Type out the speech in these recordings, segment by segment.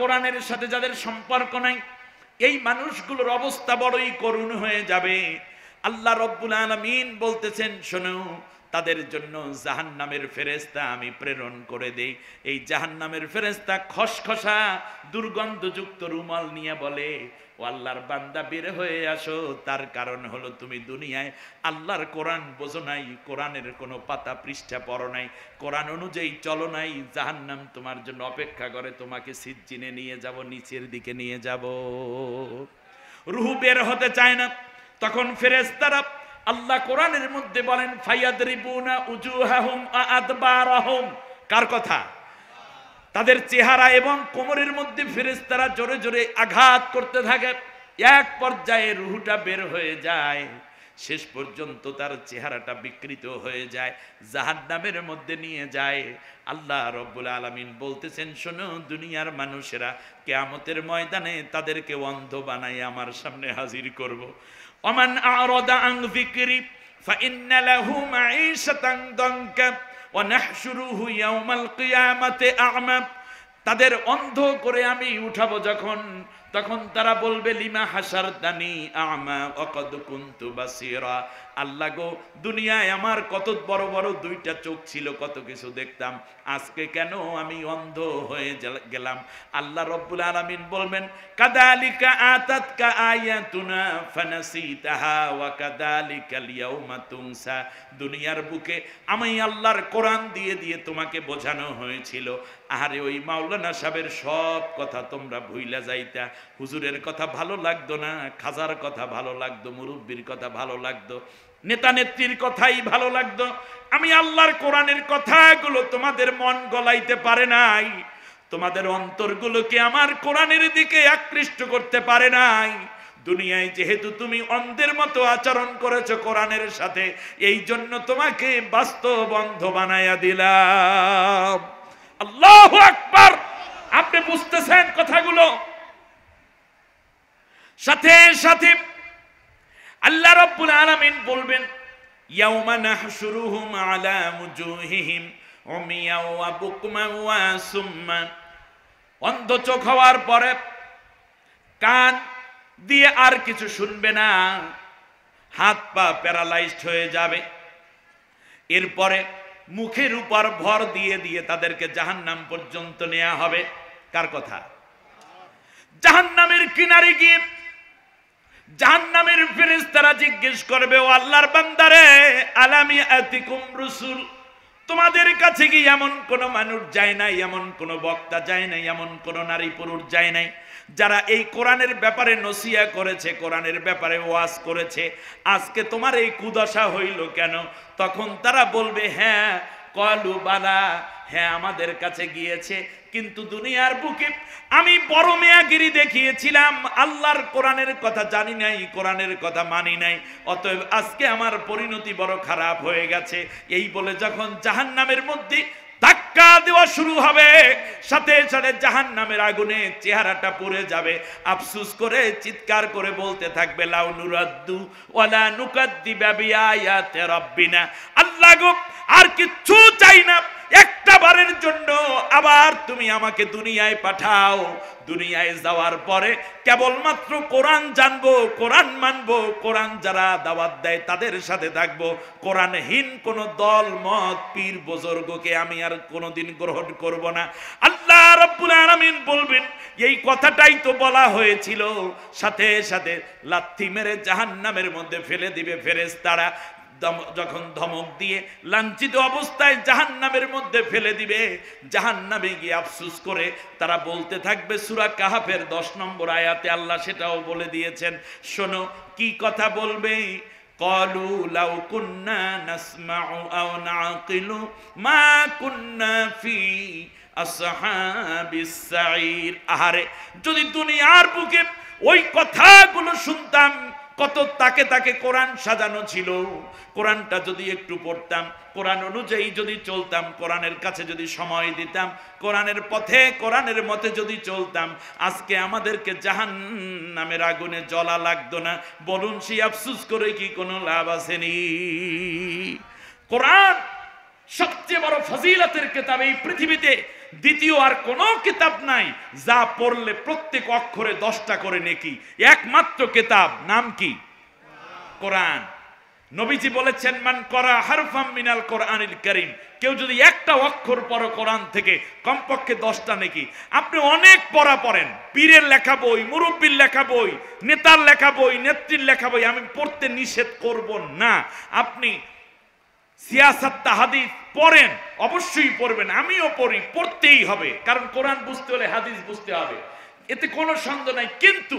কোরআনের সাথে যাদের সম্পর্ক নাই, এই মানুষগুলোর অবস্থা বড়ই করুণ হয়ে যাবে। আল্লাহ রব্বুল আলামিন বলতেছেন, শোনো, তাদের জন্য জাহান্নামের ফেরেশতা আমি প্রেরণ করে দেই। এই জাহান্নামের ফেরেশতা খসখসা দুর্গন্ধযুক্ত রুমাল নিয়ে বলে, ও আল্লাহর বান্দা বের হয়ে আসো। তার কারণ হলো তুমি দুনিয়ায় আল্লাহর কোরআন বোঝো নাই, কোরআনের কোনো পাতা পৃষ্ঠা পড়ো নাই, কোরআন অনুযায়ী চলো নাই। জাহান্নাম তোমার জন্য অপেক্ষা করে, তোমাকে সিজ্জিনে নিয়ে যাব, নিচের দিকে নিয়ে যাব। রূহ বের হতে চায় না। তখন ফেরেশতারা আল্লাহ কোরআনের মধ্যে বলেন, ফায়াদরিবুনা উজুহাহুম আদবারহুম। কার কথা? তাদের চেহারা এবং কোমরের মধ্যে ফেরেশতারা জোরে জোরে আঘাত করতে থাকে। এক পর্যায়ে রূহটা বের হয়ে যায়, শেষ পর্যন্ত তার চেহারাটা বিকৃত হয়ে যায়, জাহান্নামের মধ্যে নিয়ে যায়। আল্লাহ রব্বুল আলামিন বলতেছেন, শোনো, দুনিয়ার মানুষেরা কিয়ামতের ময়দানে তাদেরকে অন্ধ বানাই আমার সামনে হাজির করব। ওমান আরাদা আন যিকরি ফাইন্না লাহু মাঈশাতান দানকা ওয়া নাহশুরুহু ইয়াওমাল কিয়ামাতি আ'মা। তাদের অন্ধ করে আমি উঠাবো যখন, তখন তারা বলবে, লিমা হাসারতানি আ'মা ওয়া ক্বাদ কুনতু বাসীরা। আল্লাহ গো, দুনিয়ায় আমার কত বড় বড় দুইটা চোখ ছিল, কত কিছু দেখতাম, আজকে কেন আমি অন্ধ হয়ে গেলাম? আল্লাহ রব্বুল আলামিন বলবেন, কাযালিকা আতাতকা আয়াতুনা ফানাসিতাহা ওয়া কাযালিকাল ইয়াউমা তুনসা। দুনিয়ার বুকে আমি আল্লাহর কোরআন দিয়ে দিয়ে তোমাকে বোঝানো হয়েছিল, আরে ওই মাওলানা সাহেবের সব কথা তোমরা ভুইলা যাইতা। হুজুরের কথা ভালো লাগতো না, খাজার কথা ভালো লাগতো, মুরব্বির কথা ভালো লাগতো, নেতা নেত্রীর কথাই ভালো লাগতো। আমি আল্লাহর কোরআনের কথাগুলো তোমাদের মন গলাইতে পারে নাই, তোমাদের অন্তরগুলোকে আমার কোরআনের দিকে আকৃষ্ট করতে পারে নাই। দুনিয়ায় যেহেতু তুমি অন্ধের মতো আচরণ করেছো কোরআনের সাথে, এই জন্য তোমাকে বাস্তব অন্ধ বানায়া দিলাম। আল্লাহু আকবার! আপনি বুঝতেছেন কথাগুলো? সাথে সাথে আল্লাহ রাব্বুল আলামিন বলবেন, ইয়াউমা নাহশুরুহুম আলা মুজুহিহিম উমিয়া ওয়া বুকমা ওয়া সুম্মা। অন্ধ চোখ হওয়ার পরে কান দিয়ে আর কিছু শুনবে না, হাত পা প্যারালাইজড হয়ে যাবে। এরপরে মুখের উপর ভর দিয়ে দিয়ে তাদেরকে জাহান্নাম পর্যন্ত নেওয়া হবে। কার কথা? জাহান্নামের কিনারে গিয়ে জাহান্নামের ফেরেশতারা জিজ্ঞেস করবে, ও আল্লাহর বান্দারে, আলামি আতিকুম রাসূল, তোমাদের কাছে কি এমন কোন মানুষ যায় নাই, এমন কোন বক্তা যায় নাই, এমন কোন নারী পুরুষ যায় নাই যারা এই কোরআনের ব্যাপারে নসিয়া করেছে, কোরআনের ব্যাপারে ওয়াজ করেছে? আজকে তোমার এই কুদশা হইল কেন? তখন তারা বলবে, হ্যাঁ, কলু বালা, হ্যাঁ আমাদের কাছে গিয়েছে, কিন্তু দুনিয়ার বুকে আমি বড় মেয়াগিরি দেখিয়েছিলাম, আল্লাহর কোরআনের কথা জানি নাই, কোরআনের কথা মানি নাই, অতএব আজকে আমার পরিণতি বড় খারাপ হয়ে গেছে। এই বলে যখন জাহান্নামের মধ্যে ধাক্কা দেওয়া শুরু হবে, সাথে সাথে জাহান্নামের আগুনে চেহারাটা পুড়ে যাবে। আফসোস করে চিৎকার করে বলতে থাকবে, লাউ নুরাদ্দু ওয়ালা নুকাদ্দিবা বিআয়াতি রাব্বিনা। আল্লাহ গো, আর কিচ্ছু চাই না, একটা বারের জন্য আবার তুমি আমাকে দুনিয়ায় পাঠাও। দুনিয়ায় যাওয়ার পরে কেবলমাত্র কোরআন জানবো, কোরআন মানবো, কোরআন যারা দাওয়াত দেয় তাদের সাথে থাকবো। কোরআনহীন কোন দল মত পীর বুজুর্গকে আমি আর কোনোদিন গ্রহণ করব না। আল্লাহ রাব্বুল আলামিন বলবেন, এই কথাটাই তো বলা হয়েছিল। সাথে সাথে লাথি মেরে জাহান্নামের মধ্যে ফেলে দিবে ফেরেশতারা। যখন ধমক দিয়ে লাঞ্ছিত অবস্থায় জাহান্নামের মধ্যে ফেলে দিবে, জাহান্নামে গিয়ে আফসোস করে তারা বলতে থাকবে, সূরা কাহাফের 10 নম্বর আয়াতে আল্লাহ সেটাও বলে দিয়েছেন। শোনো কি কথা বলবে, ক্বালু লাউ কুন্না নাসমাউ আও নাকিলু মা কুন্না ফি আসহাবিস সাঈর। আহারে, যদি দুনিয়ার বুকে ওই কথাগুলো শুনতাম, কত তাকে তাকে কোরআন সাজানো ছিল, কোরআনটা যদি একটু পড়তাম, কোরআন অনুযায়ী যদি চলতাম, কোরআনের কাছে যদি সময় দিতাম, কোরআনের পথে কোরআনের মতে যদি চলতাম, আজকে আমাদেরকে জাহান্নামের আগুনে জ্বলা লাগতো না। বলুন, সেই আফসোস করে কি কোনো লাভ আসেনি? কোরআন সবচেয়ে বড় ফজিলতের কিতাব এই পৃথিবীতে। দ্বিতীয় আর কোনো কিতাব নাই যা পড়লে প্রত্যেক অক্ষরে 10টা করে নেকি। একমাত্র কিতাব, নাম কি? কোরআন। নবীজি বলেছেন, মান করা হারফাম মিনাল কোরআনিল কারীম, কেউ যদি একটা অক্ষর পড়ে কোরআন থেকে কমপক্ষে 10টা নেকি। আপনি অনেক পড়া পড়েন, পীরের লেখা বই, মুরব্বীর লেখা বই, নেতার লেখা বই, নেত্রীর লেখা বই, আমি পড়তে নিষেধ করব না। আপনি সিয়াসাত হাদিস পড়েন, অবশ্যই পড়বেন, আমিও পড়ি, পড়তেই হবে, কারণ কোরআন বুঝতে হলে হাদিস বুঝতে হবে, এতে কোনো সন্দেহ নাই। কিন্তু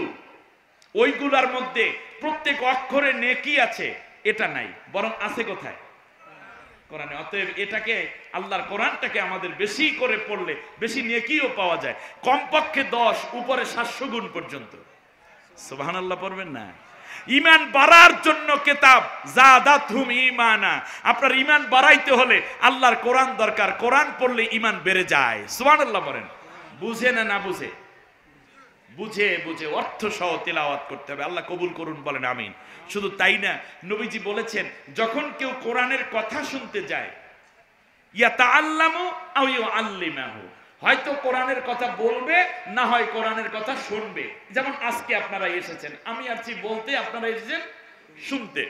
ওইগুলার মধ্যে প্রত্যেক অক্ষরে নেকি আছে এটা নাই, বরং আছে কোথায়? কোরআনে। অতএব এটাকে, আল্লাহর কোরআনটাকে আমাদের বেশি করে পড়লে বেশি নেকিও পাওয়া যায়, কমপক্ষে 10, উপরে 700 গুণ পর্যন্ত। সুবহানাল্লাহ পড়বেন না? ঈমান বাড়ার জন্য কিতাব জাদাতহুম ঈমানা, আপনার ঈমান বাড়াইতে হলে আল্লাহর কোরআন দরকার, কোরআন পড়লে ঈমান বেড়ে যায়। সুবহানাল্লাহ বলেন। বুঝে না বুঝে? বুঝে বুঝে অর্থ সহ তেলাওয়াত করতে হবে। আল্লাহ কবুল করুন, বলেন আমিন। শুধু তাই না, নবীজি বলেছেন, যখন কেউ কোরআনের কথা শুনতে যায়, ইয়াতাআল্লামু আও ইউআল্লিমাহু, হয়তো কোরআনের কথা বলবে, না হয় কোরআনের কথা শুনবে। যেমন আজকে আপনারা এসেছেন, আমি আসছি বলতে, আপনারা এসেছেন শুনতে।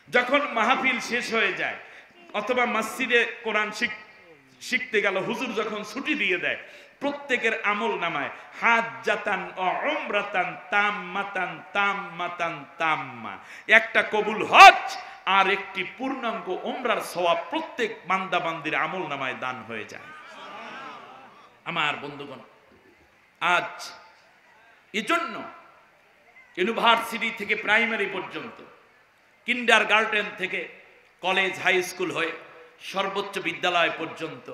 যখন মাহফিল শেষ হয়ে যায় অথবা মসজিদে কোরআন শিখতে গেল, হুজুর যখন ছুটি দিয়ে দেয়, প্রত্যেকের আমল নামায় হাজ্জাতান ও উমরাতান তাম্মাতান তাম্মাতান তাম্মা, একটা কবুল হজ আর একটি পূর্ণাঙ্গ উমরার সওয়াব প্রত্যেক বান্দা বান্দির আমল নামায় দান হয়ে যায়। আমার বন্ধুগণ, আজ এজন্য ইউনিভার্সিটি থেকে প্রাইমারি পর্যন্ত, কিন্ডারগার্টেন থেকে কলেজ, হাই স্কুল হয়ে সর্বোচ্চ বিদ্যালয় পর্যন্ত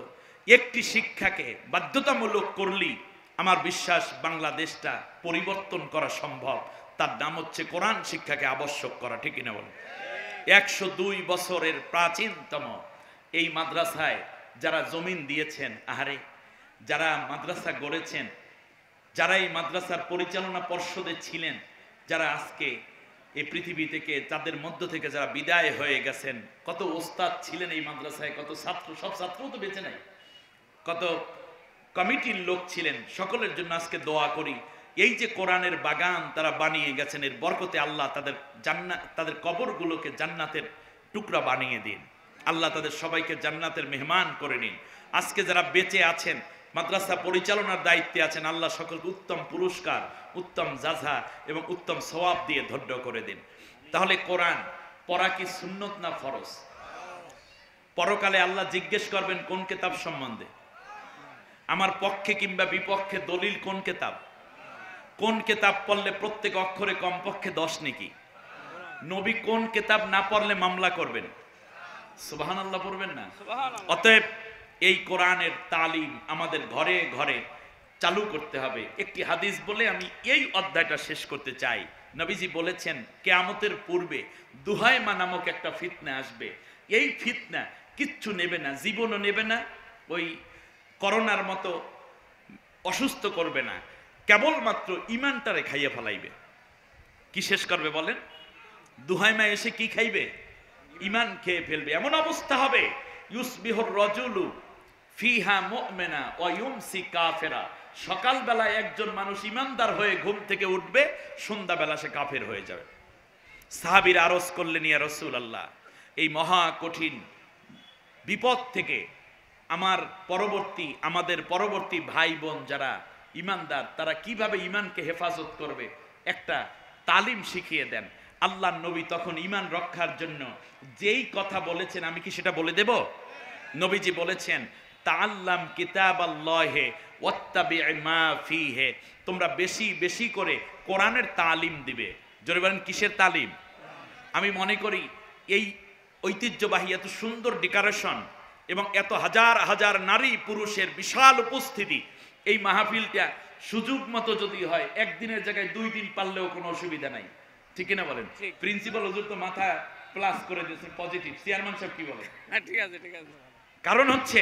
একটি শিক্ষাকে বাধ্যতামূলক করলেই আমার বিশ্বাস বাংলাদেশটা পরিবর্তন করা সম্ভব। তার নাম হচ্ছে কোরআন শিক্ষাকে আবশ্যক করা, ঠিক না বলেন? 102 বছরের প্রাচীনতম এই মাদ্রাসায় যারা জমিন দিয়েছেন, আহারে, যারা মাদ্রাসা গড়েছেন, যারা এই মাদ্রাসার পরিচালনা পর্ষদে ছিলেন, যারা আজকে এই পৃথিবী থেকে, তাদের মধ্য থেকে যারা বিদায় হয়ে গেছেন, কত ওস্তাদ ছিলেন এই মাদ্রাসায়, কত ছাত্র, সব ছাত্রও তো বেঁচে নাই, কত কমিটির লোক ছিলেন, সকলের জন্য আজকে দোয়া করি। এই যে কোরআনের বাগান তারা বানিয়ে গেছেন, এর বরকতে আল্লাহ তাদের জান্নাত, তাদের কবরগুলোকে জান্নাতের টুকরা বানিয়ে দিন। আল্লাহ তাদের সবাইকে জান্নাতের মেহমান করে নিন। আজকে যারা বেঁচে আছেন, মাদ্রাসা পরিচালনার দায়িত্বে আছেন, আল্লাহ সকলকে উত্তম পুরস্কার, উত্তম জাযা এবং উত্তম সওয়াব দিয়ে ধন্য করে দিন। তাহলে কোরআন পড়া কি সুন্নত না ফরজ? পরকালে আল্লাহ জিজ্ঞেস করবেন কোন কিতাব সম্বন্ধে? আমার পক্ষে কিংবা বিপক্ষে দলিল কোন কিতাব? কোন কিতাব পড়লে প্রত্যেক অক্ষরে কমপক্ষে 10 নেকি? নবী কোন কিতাব না পড়লে মামলা করবেন? সুবহানাল্লাহ পড়বেন না? অতএব এই কোরআনের তালিম আমাদের ঘরে ঘরে চালু করতে হবে। একটি হাদিস বলে আমি এই অধ্যায়টা শেষ করতে চাই। নবীজি বলেছেন, কিয়ামতের পূর্বে দুহাইমা নামক একটা ফিতনা আসবে। এই ফিতনা কিচ্ছু নেবে না, জীবনও নেবে না, ওই করোনার মতো অসুস্থ করবে না, কেবলমাত্র ইমানটারে খাইয়ে ফেলাইবে। কি শেষ করবে বলেন? দুহাইমা এসে কি খাইবে? ইমান খেয়ে ফেলবে। এমন অবস্থা হবে, ইউসবিহুর রাজুলু ফিহা মুমিনা ওয়া ইউমসি কাফিরা, সকালবেলায় একজন মানুষ ইমানদার হয়ে ঘুম থেকে উঠবে, সন্ধ্যাবেলা সে কাফের হয়ে যাবে। সাহাবীরা আরজ করলেন, ইয়া রাসূলুল্লাহ, এই মহা কঠিন বিপদ থেকে আমাদের পরবর্তী ভাই বোন যারা ইমানদার, তারা কিভাবে ইমানকে হেফাজত করবে একটা তালিম শিখিয়ে দেন। আল্লাহর নবী তখন ইমান রক্ষার জন্য যেই কথা বলেছেন, আমি কি সেটা বলে দেব? নবীজি বলেছেন, তাআল্লাম কিতাবাল্লাহি ওয়াত্তাবি' মা ফীহি, তোমরা বেশি বেশি করে কোরআনের তালিম দিবে। জোরে বলেন, কিসের তালিম? আমি মনে করি এই ঐতিহ্যবাহী এত সুন্দর ডেকোরেশন এবং এত হাজার হাজার নারী পুরুষের বিশাল উপস্থিতি, এই মাহফিলটা সুযোগ মতো যদি হয়, একদিনের জায়গায় 2 দিন পারলেও কোনো অসুবিধা নাই, ঠিক না বলেন? প্রিন্সিপাল হুজুর তো মাথা প্লাস করে দিয়েছেন, পজিটিভ। চেয়ারম্যান সাহেব কি বলেন? ঠিক আছে। কারণ হচ্ছে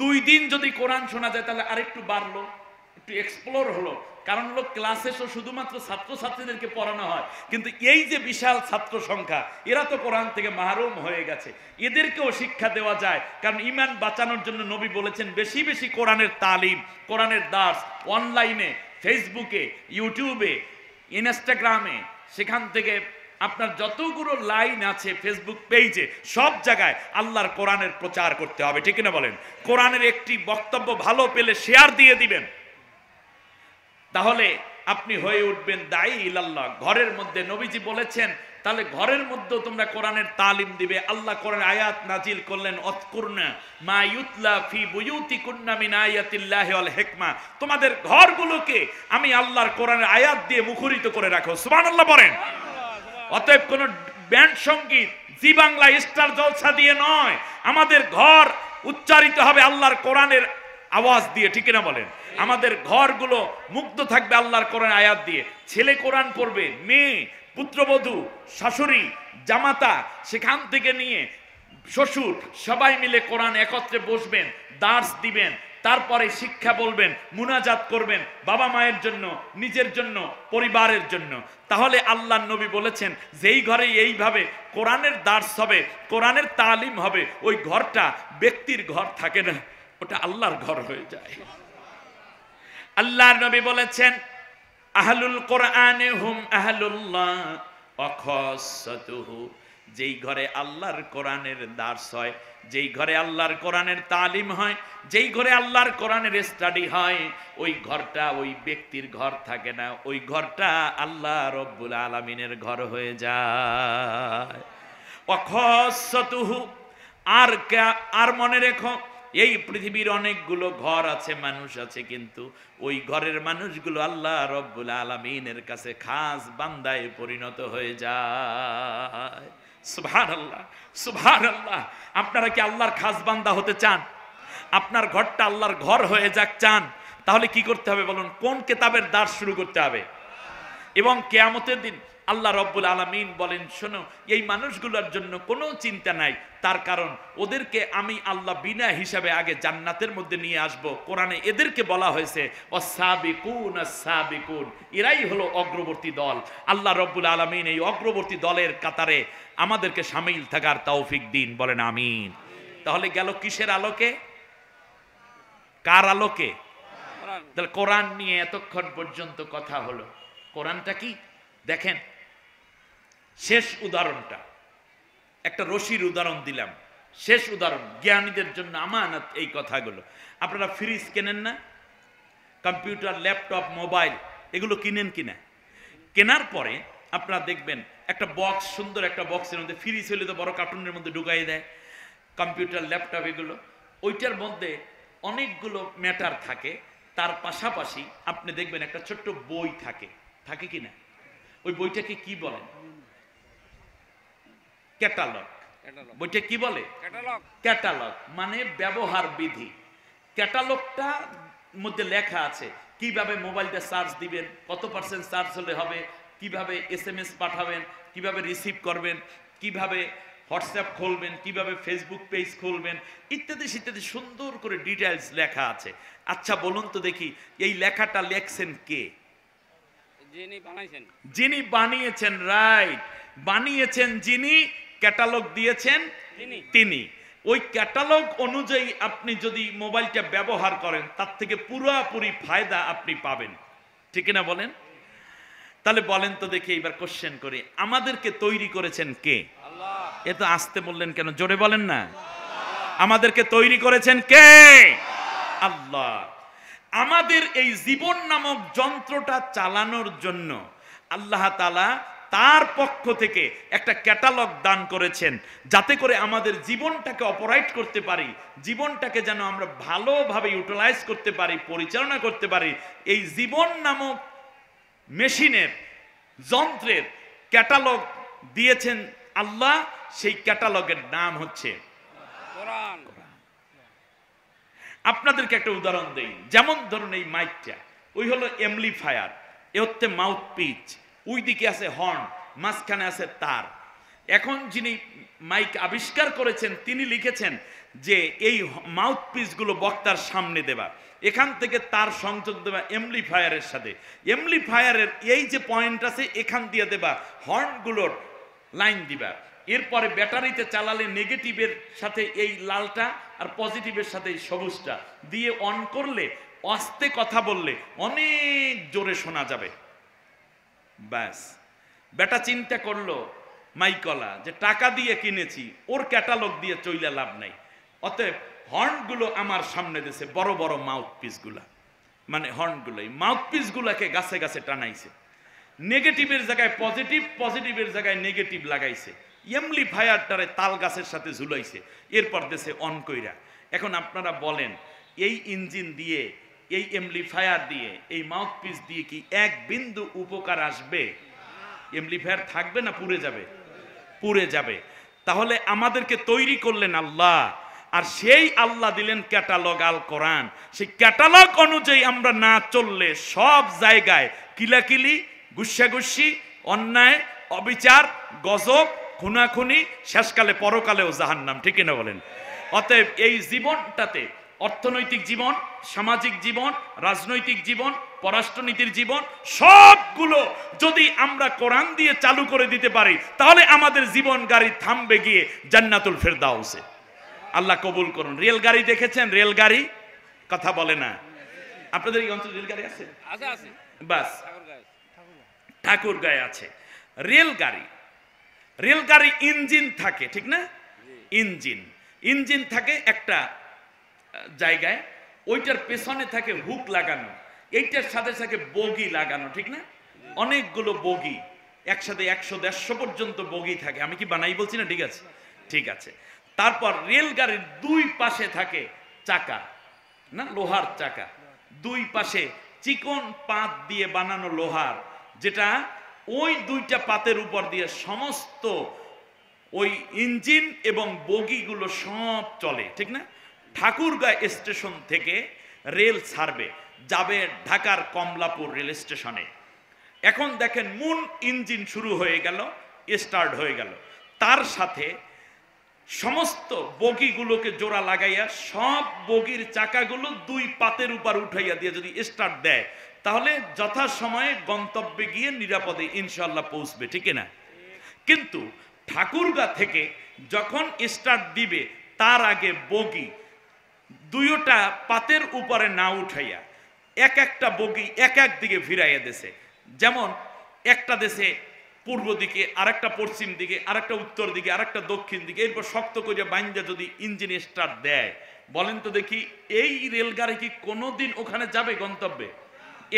2 দিন যদি কোরআন শোনা যায় তাহলে আরেকটু বাড়লো, একটু এক্সপ্লোর হলো। কারণ হলো ক্লাসে তো শুধুমাত্র ছাত্রছাত্রীদেরকে পড়ানো হয়, কিন্তু এই যে বিশাল ছাত্র সংখ্যা, এরা তো কোরআন থেকে মাহরুম হয়ে গেছে, এদেরকেও শিক্ষা দেওয়া যায়। কারণ ঈমান বাঁচানোর জন্য নবী বলেছেন বেশি বেশি কোরআনের তালিম, কোরআনের দার্স অনলাইনে, ফেসবুকে, ইউটিউবে, ইনস্টাগ্রামে, সেখান থেকে আপনার যতগুলো লাইন আছে ফেসবুক পেজে, সব জায়গায় আল্লাহর কোরআনের প্রচার করতে হবে, ঠিক না বলেন? কোরআনের একটি বক্তব্য ভালো পেলে শেয়ার দিয়ে দিবেন, তাহলে আপনি হয়ে উঠবেন দায়ী ইলাল্লাহ। ঘরের মধ্যে নবীজি বলেছেন, তাহলে ঘরের মধ্যেও তোমরা কোরআনের তালিম দিবে। আল্লাহ কোরআন আয়াত নাজিল করলেন, অযকুরনা মা ইউতলা ফি বুয়ুতিকুন্না মিন আয়াতিল্লাহি ওয়াল হিকমা, তোমাদের ঘরগুলোকে আমি আল্লাহর কোরআনের আয়াত দিয়ে মুখরিত করে রাখো। সুবহানাল্লাহ বলেন। অতএব কোন ব্যান্ড সঙ্গীত, জি বাংলা, স্টার জলসা দিয়ে নয়, আমাদের ঘর উচ্চারিত হবে আল্লাহর কোরআনের আওয়াজ দিয়ে, ঠিক না বলেন? আমাদের ঘরগুলো মুগ্ধ থাকবে আল্লাহর কোরআন আয়াত দিয়ে। ছেলে কোরআন পড়বে, মেয়ে, পুত্রবধূ, শাশুড়ি, জামাতা, সেখান থেকে নিয়ে শ্বশুর, সবাই মিলে কোরআন একত্রে বসবেন, দার্স দিবেন, তারপরে শিক্ষা বলবেন, মুনাজাত করবেন, বাবা মায়ের জন্য, নিজের জন্য, পরিবারের জন্য। তাহলে আল্লাহর নবী বলেছেন, যেই ঘরে এইভাবে কোরআনের দার্স হবে, কোরআনের তালিম হবে, ওই ঘরটা ব্যক্তির ঘর থাকে না, ওটা আল্লাহর ঘর হয়ে যায়। আল্লাহর নবী বলেছেন, আহলুল কোরআনে হুম আহলুল্লাহ ওয়া খাসাতুহু, যেই ঘরে আল্লাহর কোরআনের দার্স হয়, যেই ঘরে আল্লাহর কোরআনের তালিম হয়, যেই ঘরে আল্লাহর কোরআনের স্টাডি হয়, ওই ঘরটা ওই ব্যক্তির ঘর থাকে না, ওই ঘরটা আল্লাহ রব্বুল আলামিনের ঘর হয়ে যায়। ওয়া খাসাতুহু, আর মনে রেখো, এই পৃথিবীর অনেকগুলো ঘর আছে, মানুষ আছে, কিন্তু ওই ঘরের মানুষগুলো আল্লাহ রব্বুল আলামিনের কাছে খাস বান্দায় পরিণত হয়ে যায়। সুবহানাল্লাহ, সুবহানাল্লাহ। আপনারা কি আল্লাহর খাস বান্দা হতে চান? আপনার ঘরটা আল্লাহর ঘর হয়ে যাক চান? তাহলে কি করতে হবে বলুন? কোন কিতাবের দার্স শুরু করতে হবে? এবং কিয়ামতের দিন আল্লাহ রব্বুল আলামিন বলেন, শোনো, এই মানুষগুলোর জন্য কোনো চিন্তা নাই, তার কারণ ওদেরকে আমি আল্লাহ বিনা হিসাবে আগে জান্নাতের মধ্যে নিয়ে আসব। কোরআনে এদেরকে বলা হয়েছে ওয়াসাবিকুন আস-সাবিকুন, এরাই হলো অগ্রবর্তী দল। আল্লাহ রব্বুল আলামিন এই অগ্রবর্তী দলের কাতারে আমাদেরকে শামিল থাকার তৌফিক দিন, বলেন আমিন। তাহলে গেল কিসের আলোকে? কার আলোকে? তাহলে কোরআন নিয়ে এতক্ষণ পর্যন্ত কথা হলো। কোরআনটা কি দেখেন, শেষ উদাহরণটা একটা রশির উদাহরণ দিলাম, শেষ উদাহরণ, জ্ঞানীদের জন্য আমানত এই কথাগুলো। আপনারা ফ্রিজ কেনেন না? কম্পিউটার, ল্যাপটপ, মোবাইল এগুলো কিনেন কিনা? কেনার পরে আপনারা দেখবেন একটা বক্স, সুন্দর একটা বক্সের মধ্যে, ফ্রিজ হলে তো বড় কার্টুনের মধ্যে ঢুকাই দেয়, কম্পিউটার, ল্যাপটপ এগুলো, ওইটার মধ্যে অনেকগুলো ম্যাটার থাকে। তার পাশাপাশি আপনি দেখবেন একটা ছোট্ট বই থাকে, থাকে কিনা? ওই বইটাকে কি বলেন? ক্যাটালগ। বইটা কি বলে? ক্যাটালগ মানে ব্যবহার বিধি। ক্যাটালগটা মধ্যে লেখা আছে কিভাবে মোবাইলটা চার্জ দিবেন, কত % চার্জ হলে হবে, কিভাবে SMS পাঠাবেন, কিভাবে রিসিভ করবেন, কিভাবে হোয়াটসঅ্যাপ খুলবেন, কিভাবে ফেসবুক পেজ খুলবেন, ইত্যাদি ইত্যাদি সুন্দর করে ডিটেইলস লেখা আছে। আচ্ছা বলুন তো দেখি, এই লেখাটা লেখছেন কে? যিনি বানিয়েছেন, রাইট, বানিয়েছেন যিনি, ক্যাটালগ দিয়েছেন তিনি। ওই ক্যাটালগ অনুযায়ী আপনি যদি মোবাইলটা ব্যবহার করেন, তার থেকে পুরোপুরি ফায়দা আপনি পাবেন, ঠিক না বলেন? তাহলে বলেন তো দেখি, এবার কোশ্চেন করি, আমাদেরকে তৈরি করেছেন কে? আল্লাহ। এত আসতে বললেন কেন? জোরে বলেন না। আমাদেরকে তৈরি করেছেন কে? আল্লাহ। আমাদের এই জীবন নামক যন্ত্রটা চালানোর জন্য আল্লাহ তাআলা তার পক্ষ থেকে একটা ক্যাটালগ দান করেছেন, যাতে করে আমাদের জীবনটাকে অপারেট করতে পারি, জীবনটাকে যেন আমরা ভালোভাবে ইউটিলাইজ করতে পারি, পরিচালনা করতে পারি। এই জীবন নামক মেশিনের, যন্ত্রের ক্যাটালগ দিয়েছেন আল্লাহ। সেই ক্যাটালগের নাম হচ্ছে কোরআন। আপনাদেরকে একটা উদাহরণ দেই, যেমন ধরুন এই মাইকটা, ওই হলো এমপ্লিফায়ার, এ হচ্ছে মাউথ পিচ, ওই দিকে আছে হর্ন, মাঝখানে আছে তার। এখন যিনি মাইক আবিষ্কার করেছেন তিনি লিখেছেন যে এই মাউথ পিসগুলো বক্তার সামনে দেবা, এখান থেকে তার সংযোগ দেবা এমপ্লিফায়ারের সাথে, এমপ্লিফায়ারের এই যে পয়েন্ট আছে এখান দিয়ে দেবা হর্নগুলোর লাইন দিবা, এরপরে ব্যাটারিতে চালালে নেগেটিভের সাথে এই লালটা আর পজিটিভের সাথে এই সবুজটা দিয়ে অন করলে আস্তে কথা বললে অনেক জোরে শোনা যাবে। ব্যাস, বেটা চিন্তা করলো মাইকলা যে টাকা দিয়ে কিনেছি, ওর ক্যাটালগ দিয়ে চইলে লাভ নাই, অতএব হর্নগুলো আমার সামনে দিয়েছে, বড় বড় মাউথ পিসগুলা, মানে হর্নগুলো এই মাউথ পিসগুলাকে গাছে গাছে টানাইছে, নেগেটিভের জায়গায় পজিটিভ, পজিটিভের জায়গায় নেগেটিভ লাগাইছে, এমপ্লিফায়ারটারে তাল গাছের সাথে ঝুলাইছে, এরপর দেশে অন কইরা। এখন আপনারা বলেন এই ইঞ্জিন দিয়ে, এই এমপ্লিফায়ার দিয়ে, এই মাউথ পিস দিয়ে কি এক বিন্দু উপকার আসবে? এমপ্লিফায়ার থাকবে না পুড়ে যাবে? পুড়ে যাবে। তাহলে আমাদেরকে তৈরি করলেন আল্লাহ, আর সেই আল্লাহ দিলেন ক্যাটালগ আল কোরআন। সেই ক্যাটালগ অনুযায়ী আমরা না চললে সব জায়গায় কিলাকিলি, গুসাগুসি, অন্যায়, অবিচার, গজব, খুনাখুনি, শেষকালে পরকালেও জাহান্নাম, ঠিক না বলেন? অতএব এই জীবনটাতে অর্থনৈতিক জীবন, সামাজিক জীবন, রাজনৈতিক জীবন, পররাষ্ট্রনীতির জীবন সবগুলো যদি আমরা কোরআন দিয়ে চালু করে দিতে পারি তাহলে আমাদের জীবন গাড়ি থামবে গিয়ে জান্নাতুল ফেরদাউসে। আল্লাহ কবুল করুন। রেলগাড়ি দেখেছেন? রেলগাড়ি কথা বলে না। আপনাদের এই অঞ্চলে রেলগাড়ি আছে? বাস, ঠাকুরগাঁয়ে আছে রেলগাড়ি। রেলগাড়ি ইঞ্জিন থাকে, ঠিক না? ইঞ্জিন থাকে একটা জায়গায়, ওইটার পেছনে থাকে হুক লাগানো, এইটার সাথে সাথে বগি লাগানো, ঠিক না? অনেকগুলো বগি একসাথে 100-150 পর্যন্ত বগি থাকে। আমি কি বানাই বলছি না? ঠিক আছে, ঠিক আছে। তারপর রেলগাড়ির দুই পাশে থাকে চাকা, না লোহার চাকা, দুই পাশে চিকন পাত দিয়ে বানানো লোহার, যেটা ওই দুইটা পাতের উপর দিয়ে সমস্ত ওই ইঞ্জিন এবং বগিগুলো সব চলে, ঠিক না? ঠাকুরগাঁ স্টেশন থেকে রেল ছাড়বে, যাবে ঢাকার কমলাপুর রেল স্টেশনে। এখন দেখেন মূল ইঞ্জিন শুরু হয়ে গেল, স্টার্ট হয়ে গেল, তার সাথে সমস্ত বগিগুলোকে জোড়া লাগাইয়া সব বগির চাকাগুলো দুই পাতের উপর উঠাইয়া দিয়ে যদি স্টার্ট দেয় তাহলে যথাসময়ে গন্তব্যে গিয়ে নিরাপদে ইনশাল্লাহ পৌঁছবে, ঠিক না? কিন্তু ঠাকুরগাঁ থেকে যখন স্টার্ট দিবে তার আগে বগি দুইটা পাতের উপরে না উঠাইয়া এক একটা বগি এক এক দিকে ফিরাইয়া দেশে, যেমন একটা দেশে পূর্ব দিকে, আরেকটা পশ্চিম দিকে, আরেকটা উত্তর দিকে, আরেকটা দক্ষিণ দিকে, এরপর শক্ত করে বাইন্দা যদি ইঞ্জিন স্টার্ট দেয়, বলেন তো দেখি এই রেলগাড়ি কি কোনোদিন ওখানে যাবে গন্তব্যে?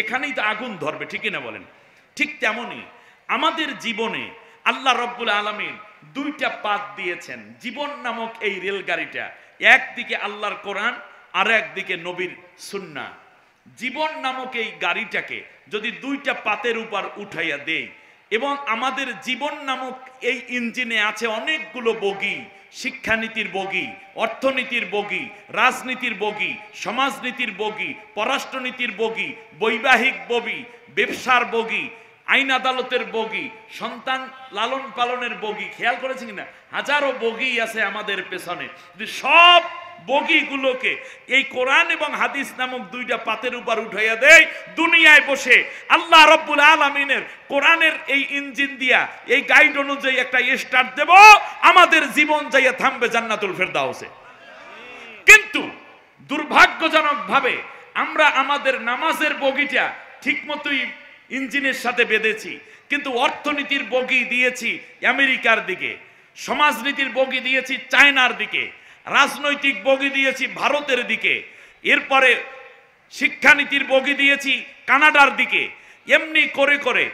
এখানেই তো আগুন ধরবে, ঠিক না বলেন? ঠিক তেমনি আমাদের জীবনে আল্লাহ রব্বুল আলামিন দুইটা পাত দিয়েছেন। জীবন নামক এই রেলগাড়িটা, একদিকে আল্লাহর কোরআন আর একদিকে নবীর সুন্নাহ। জীবন নামক এই গাড়িটাকে যদি দুইটা পাতের উপর উঠাইয়া দেই এবং আমাদের জীবন নামক এই ইঞ্জিনে আছে অনেকগুলো বগি, শিক্ষানীতির বগি, অর্থনীতির বগি, রাজনীতির বগি, সমাজনীতির বগি, পররাষ্ট্রনীতির বগি, বৈবাহিক বগি, ব্যবসার বগি, আইন আদালতের বগি, সন্তান লালন পালনের বগি, খেয়াল করেছেন কিনা? হাজারো বগি আছে আমাদের পেছনে। সব বগিগুলোকে এই কোরআন এবং হাদিস নামক দুইটা পাতের উপর উঠাইয়া দেয়, দুনিয়ায় বসে আল্লাহ রব্বুল আলামিনের কোরআনের এই ইঞ্জিন দিয়া এই গাইড অনুযায়ী একটা স্টার্ট দেব, আমাদের জীবন যাইয়া থামবে জান্নাতুল ফেরদাউসে। কিন্তু দুর্ভাগ্যজনক ভাবে আমরা আমাদের নামাজের বগিটা ঠিক মতোই ইঞ্জিনের সাথে বেঁধেছি, কিন্তু অর্থনীতির বগি দিয়েছি আমেরিকার দিকে, সমাজনীতির বগি দিয়েছি চায়নার দিকে, রাজনৈতিক বগি দিয়েছি ভারতের দিকে, এরপরে শিক্ষানীতির বগি দিয়েছি কানাডার দিকে, এমনি করে করে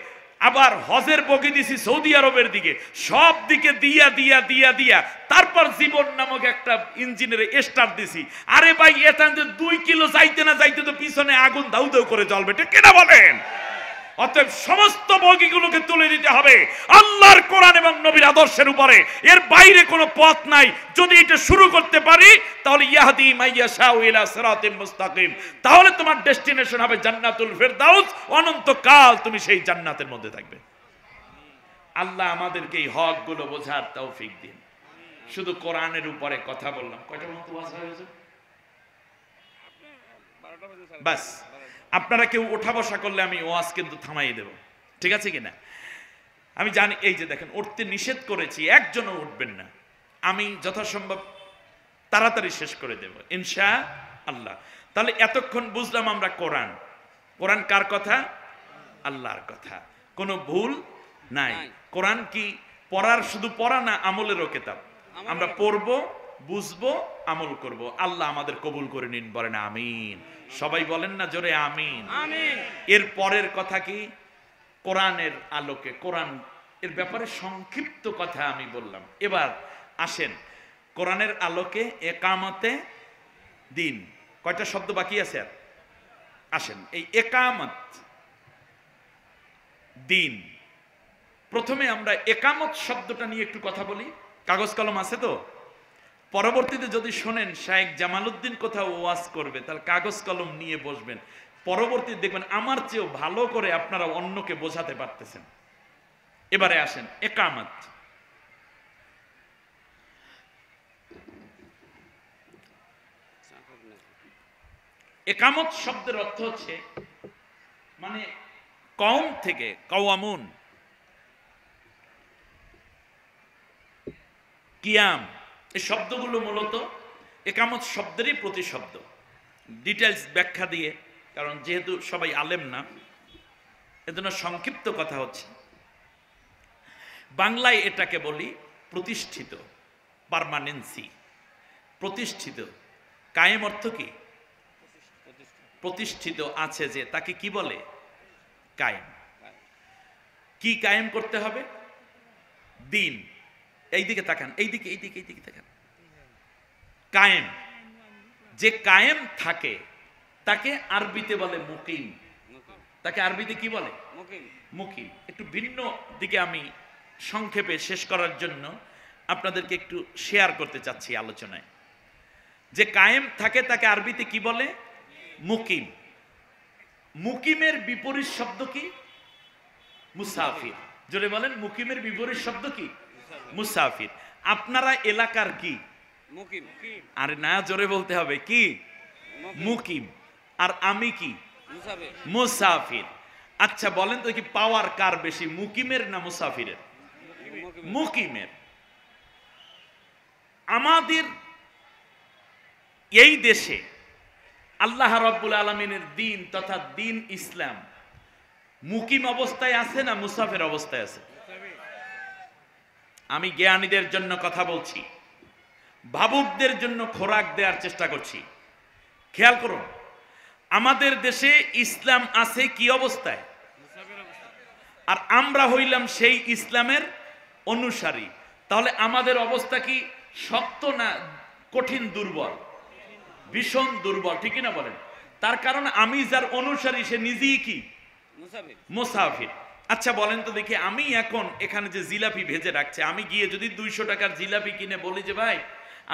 আবার হজের বগি দিয়েছি সৌদি আরবের দিকে। সব দিকে দিয়া দিয়া দিয়া দিয়া তারপর জীবন নামক একটা ইঞ্জিনের স্টার্ট দিছি। আরে ভাই, এটা 2 কিলো যাইতে না যাইতে তো পিছনে আগুন দাউ দাউ করে জ্বলবে, ঠিক কিনা বলেন? অতএব সমস্ত বগিগুলোকে তুলে দিতে হবে আল্লাহর কোরআন এবং নবীর আদর্শের উপরে, এর বাইরে কোনো পথ নাই। যদি এটা শুরু করতে পারি তাহলে ইয়াহদি মাইয়াশাউ ইলা সিরাতিম মুস্তাকিম, তাহলে তোমার ডেস্টিনেশন হবে জান্নাতুল ফেরদাউস, অনন্তকাল তুমি সেই জান্নাতের মধ্যে থাকবে। আল্লাহ আমাদেরকে এই হকগুলো বোঝার তৌফিক দিন। শুধু কোরআনের উপরে কথা বললাম। কয়টা পর্যন্ত ওয়াজ হয়েছে? বাস, আপনারা কেউ ওঠা বসা করলে আমি ওয়াজ কিন্তু থামাই দেব, ঠিক আছে কিনা? আমি জানি, এই যে দেখেন উঠতে নিষেধ করেছি, একজনও উঠবেন না, আমি যথাসম্ভব তাড়াতাড়ি শেষ করে দেব ইনশাআল্লাহ। তাহলে এতক্ষণ বুঝলাম আমরা কোরআন, কোরআন কার কথা? আল্লাহর কথা, কোনো ভুল নাই। কোরআন কি পড়ার শুধু পড়া না, আমলেরও কিতাব। আমরা পড়বো, বুঝবো, আমল করব। আল্লাহ আমাদের কবুল করে নিন, বলেন আমিন। সবাই বলেন না জোরে আমিন। এর পরের কথা কি? কোরআনের আলোকে, কোরআন এর ব্যাপারে সংক্ষিপ্ত কথা আমি বললাম। এবার আসেন কোরআনের আলোকে একামতে দিন, কয়টা শব্দ বাকি আছে আর? আসেন এই একামত দিন, প্রথমে আমরা একামত শব্দটা নিয়ে একটু কথা বলি। কাগজ কলম আছে তো? পরবর্তীতে যদি শোনেন শাইখ জামালউদ্দিন কোথাও ওয়াজ করবে, তাহলে কাগজ কলম নিয়ে বসবেন। পরবর্তীতে দেখবেন আমার চেয়েও ভালো করে আপনারা অন্যকে বোঝাতে পারতেছেন। এবারে আসেন একামত। একামত শব্দের অর্থ হচ্ছে মানে কওম থেকে, কওয়ামুন, কিয়াম, এই শব্দগুলো মূলত একামত শব্দেরই প্রতিশব্দ। ডিটেলস ব্যাখ্যা দিয়ে, কারণ যেহেতু সবাই আলেম না, এজন্য সংক্ষিপ্ত কথা হচ্ছে। বাংলায় এটাকে বলি প্রতিষ্ঠিত, পার্মানেন্সি, প্রতিষ্ঠিত। কায়েম অর্থ কি? প্রতিষ্ঠিত আছে যে, তাকে কি বলে? কায়েম। কি কায়েম করতে হবে? দিন। এইদিকে তাকান, এইদিকে এইদিকে এইদিকে তাকান। কায়েম, যে কায়েম থাকে তাকে আরবিতে বলে মুকিম। তাকে আরবিতে কি বলে? মুকিম। একটু ভিন্ন দিকে আমি সংক্ষেপে শেষ করার জন্য আপনাদেরকে একটু শেয়ার করতে চাচ্ছি আলোচনায়। যে কায়েম থাকে তাকে আরবিতে কি বলে? মুকিম। মুকিমের বিপরীত শব্দ কি? মুসাফির। জোরে বলেন, মুকিমের বিপরীত শব্দ কি? মুসাফির। আপনারা এলাকার কি? মুকিম। আরে না, জোরে বলতে হবে, কি? মুকিম। আর আমি কি? মুসাফির। আচ্ছা বলেন তো, কি পাওয়ার কার বেশি, মুকিমের না মুসাফিরের? মুকিমের। আমাদের এই দেশে আল্লাহ রাব্বুল আলামিনের দিন তথা দিন ইসলাম মুকিম অবস্থায় আছে না মুসাফির অবস্থায় আছে? আমি জ্ঞানীদের জন্য কথা বলছি, ভাবুকদের জন্য খোরাক দেওয়ার চেষ্টা করছি। খেয়াল করুন, আমাদের দেশে ইসলাম আছে কি অবস্থায়? আর আমরা হইলাম সেই ইসলামের অনুসারী। তাহলে আমাদের অবস্থা কি শক্ত না কঠিন? দুর্বল, ভীষণ দুর্বল, ঠিক না বলেন? তার কারণ আমি যার অনুসারী সে নিজেই কি? মুসাফির। আচ্ছা বলেন তো দেখি, আমি এখন এখানে যে জিলাপি ভেজে রাখছে, আমি গিয়ে যদি 200 টাকার জিলাপি কিনে বলি যে ভাই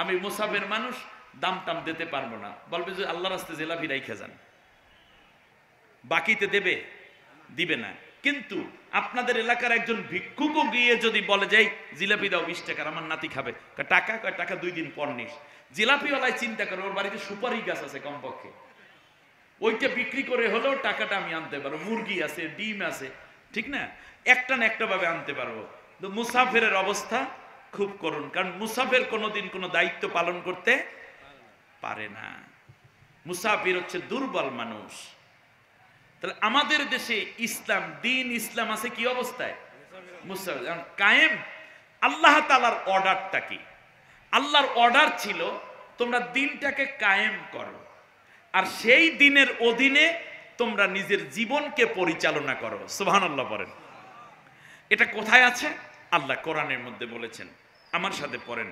আমি মুসাফির মানুষ, দাম টাম দিতে পারবো না, বলবে যে আল্লাহর রাস্তায় জিলাপি রাইখে যান, বাকিতে দেবে? দিবে না। কিন্তু আপনাদের এলাকার একজন ভিক্ষুকও গিয়ে যদি বলে যাই জিলাপি দাও 20 টাকার, আমার নাতি খাবে, টাকা কয় টাকা 2 দিন পর নিস। জিলাপিওয়ালায় চিন্তা করে ওর বাড়িতে সুপারি গাছ আছে কমপক্ষে, ওইটা বিক্রি করে হলেও টাকাটা আমি আনতে পারবো, মুরগি আছে, ডিম আছে, ঠিক না? একটা না একটা ভাবে আনতে পারবো। তো মুসাফিরের অবস্থা খুব করুণ, কারণ মুসাফির কোনোদিন কোনো দায়িত্ব পালন করতে পারে না। মুসাফির হচ্ছে দুর্বল মানুষ। তাহলে আমাদের দেশে ইসলাম, দিন ইসলাম আছে কি অবস্থায়? মুসাফির। কায়েম, আল্লাহ তাআলার অর্ডারটা কি? আল্লাহর অর্ডার ছিল তোমরা দিনটাকে কায়েম করো, আর সেই দিনের অধীনে তোমরা নিজের জীবনকে পরিচালনা করো। সুবহানাল্লাহ পড়েন। এটা কোথায় আছে? আল্লাহ কোরআনের মধ্যে বলেছেন, আমার সাথে পড়েন।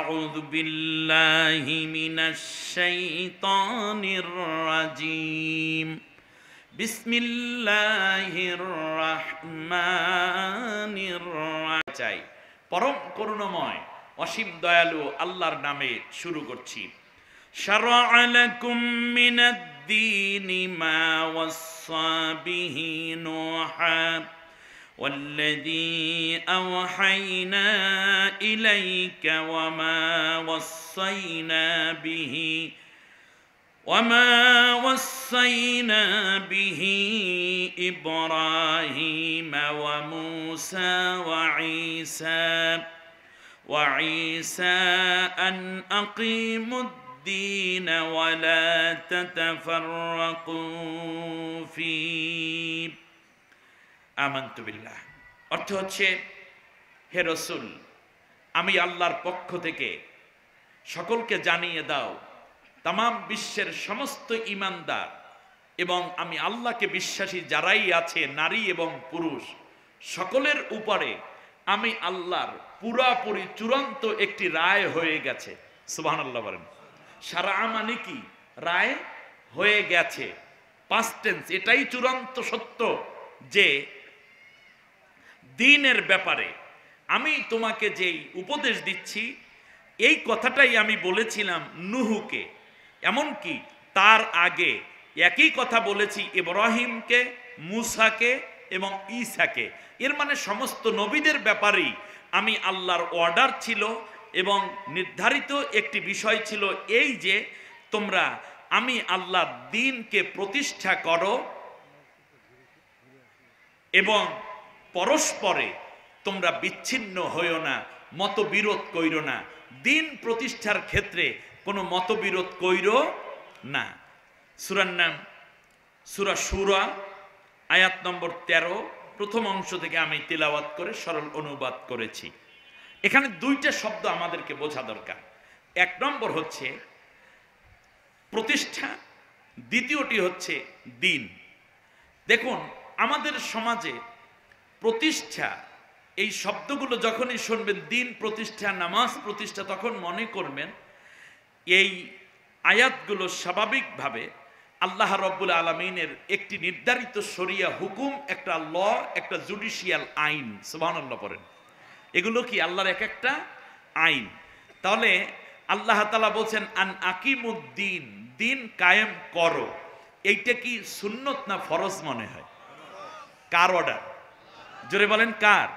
আউযু বিল্লাহি মিনাশ শাইতানির রাজিম। বিসমিল্লাহির রাহমানির রাহিম। চাই পরম করুণাময় অসীম দয়ালু আল্লাহর নামে শুরু করছি। শারআ লাকুম মিনাদ-দীনি মা ওয়াসসা বিহি নূহা والذي أوحينا إليك وما وصينا به إبراهيم وموسى وعيسى أن أقيموا الدين ولا تتفرقوا فيه আমানতু বিল্লাহ। অর্থ হচ্ছে, হে রাসূল, আমি আল্লাহর পক্ষ থেকে সকলকে জানিয়ে দাও, তাম বিশ্বের সমস্ত ঈমানদার এবং আমি আল্লাহকে বিশ্বাসী যারাই আছে, নারী এবং পুরুষ, সকলের উপরে আমি আল্লাহর পুরাপুরি চূড়ান্ত একটি রায় হয়ে গেছে। সুবহানাল্লাহ বলেন। সারা মানে কি? রায় হয়ে গেছে, পাস্ট টেন্স। এটাই চূড়ান্ত সত্য যে দ্বীনের ব্যাপারে আমি তোমাকে যেই উপদেশ দিচ্ছি, এই কথাটাই আমি বলেছিলাম নূহকে, এমনকি তার আগে একই কথা বলেছি ইব্রাহিমকে, মূসাকে এবং ঈসাকে। এর মানে সমস্ত নবীদের ব্যাপারেই আমি আল্লাহর অর্ডার ছিল এবং নির্ধারিত একটি বিষয় ছিল এই যে তোমরা আমি আল্লাহর দ্বীনকে প্রতিষ্ঠা করো এবং পরস্পরে তোমরা বিচ্ছিন্ন হইও না, মতবিরোধ কইরো না। দ্বীন প্রতিষ্ঠার ক্ষেত্রে কোনো মতবিরোধ কইরো না। সূরার নাম সূরা শূরা, আয়াত নম্বর 13, প্রথম অংশ থেকে আমি তিলাওয়াত করে সরল অনুবাদ করেছি। এখানে দুইটা শব্দ আমাদেরকে বোঝা দরকার। এক নম্বর হচ্ছে প্রতিষ্ঠা, দ্বিতীয়টি হচ্ছে দ্বীন। দেখুন, আমাদের সমাজে প্রতিষ্ঠা এই শব্দগুলো যখনই শুনবেন, দ্বীন প্রতিষ্ঠা, নামাজ প্রতিষ্ঠা, তখন মনে করবেন এই আয়াতগুলো স্বাভাবিকভাবে আল্লাহ রাব্বুল আলামিনের একটি নির্ধারিত শরিয়া হুকুম, একটা ল, একটা জুডিশিয়াল আইন। সুবহানাল্লাহ পড়েন। এগুলো কি আল্লাহর এক একটা আইন। তাহলে আল্লাহ তাআলা বলছেন আন আকিমুদ্দিন, দ্বীন কায়েম করো। এইটা কি সুন্নত না ফরজ মনে হয়? কার অর্ডার? জোরে বলেন কার?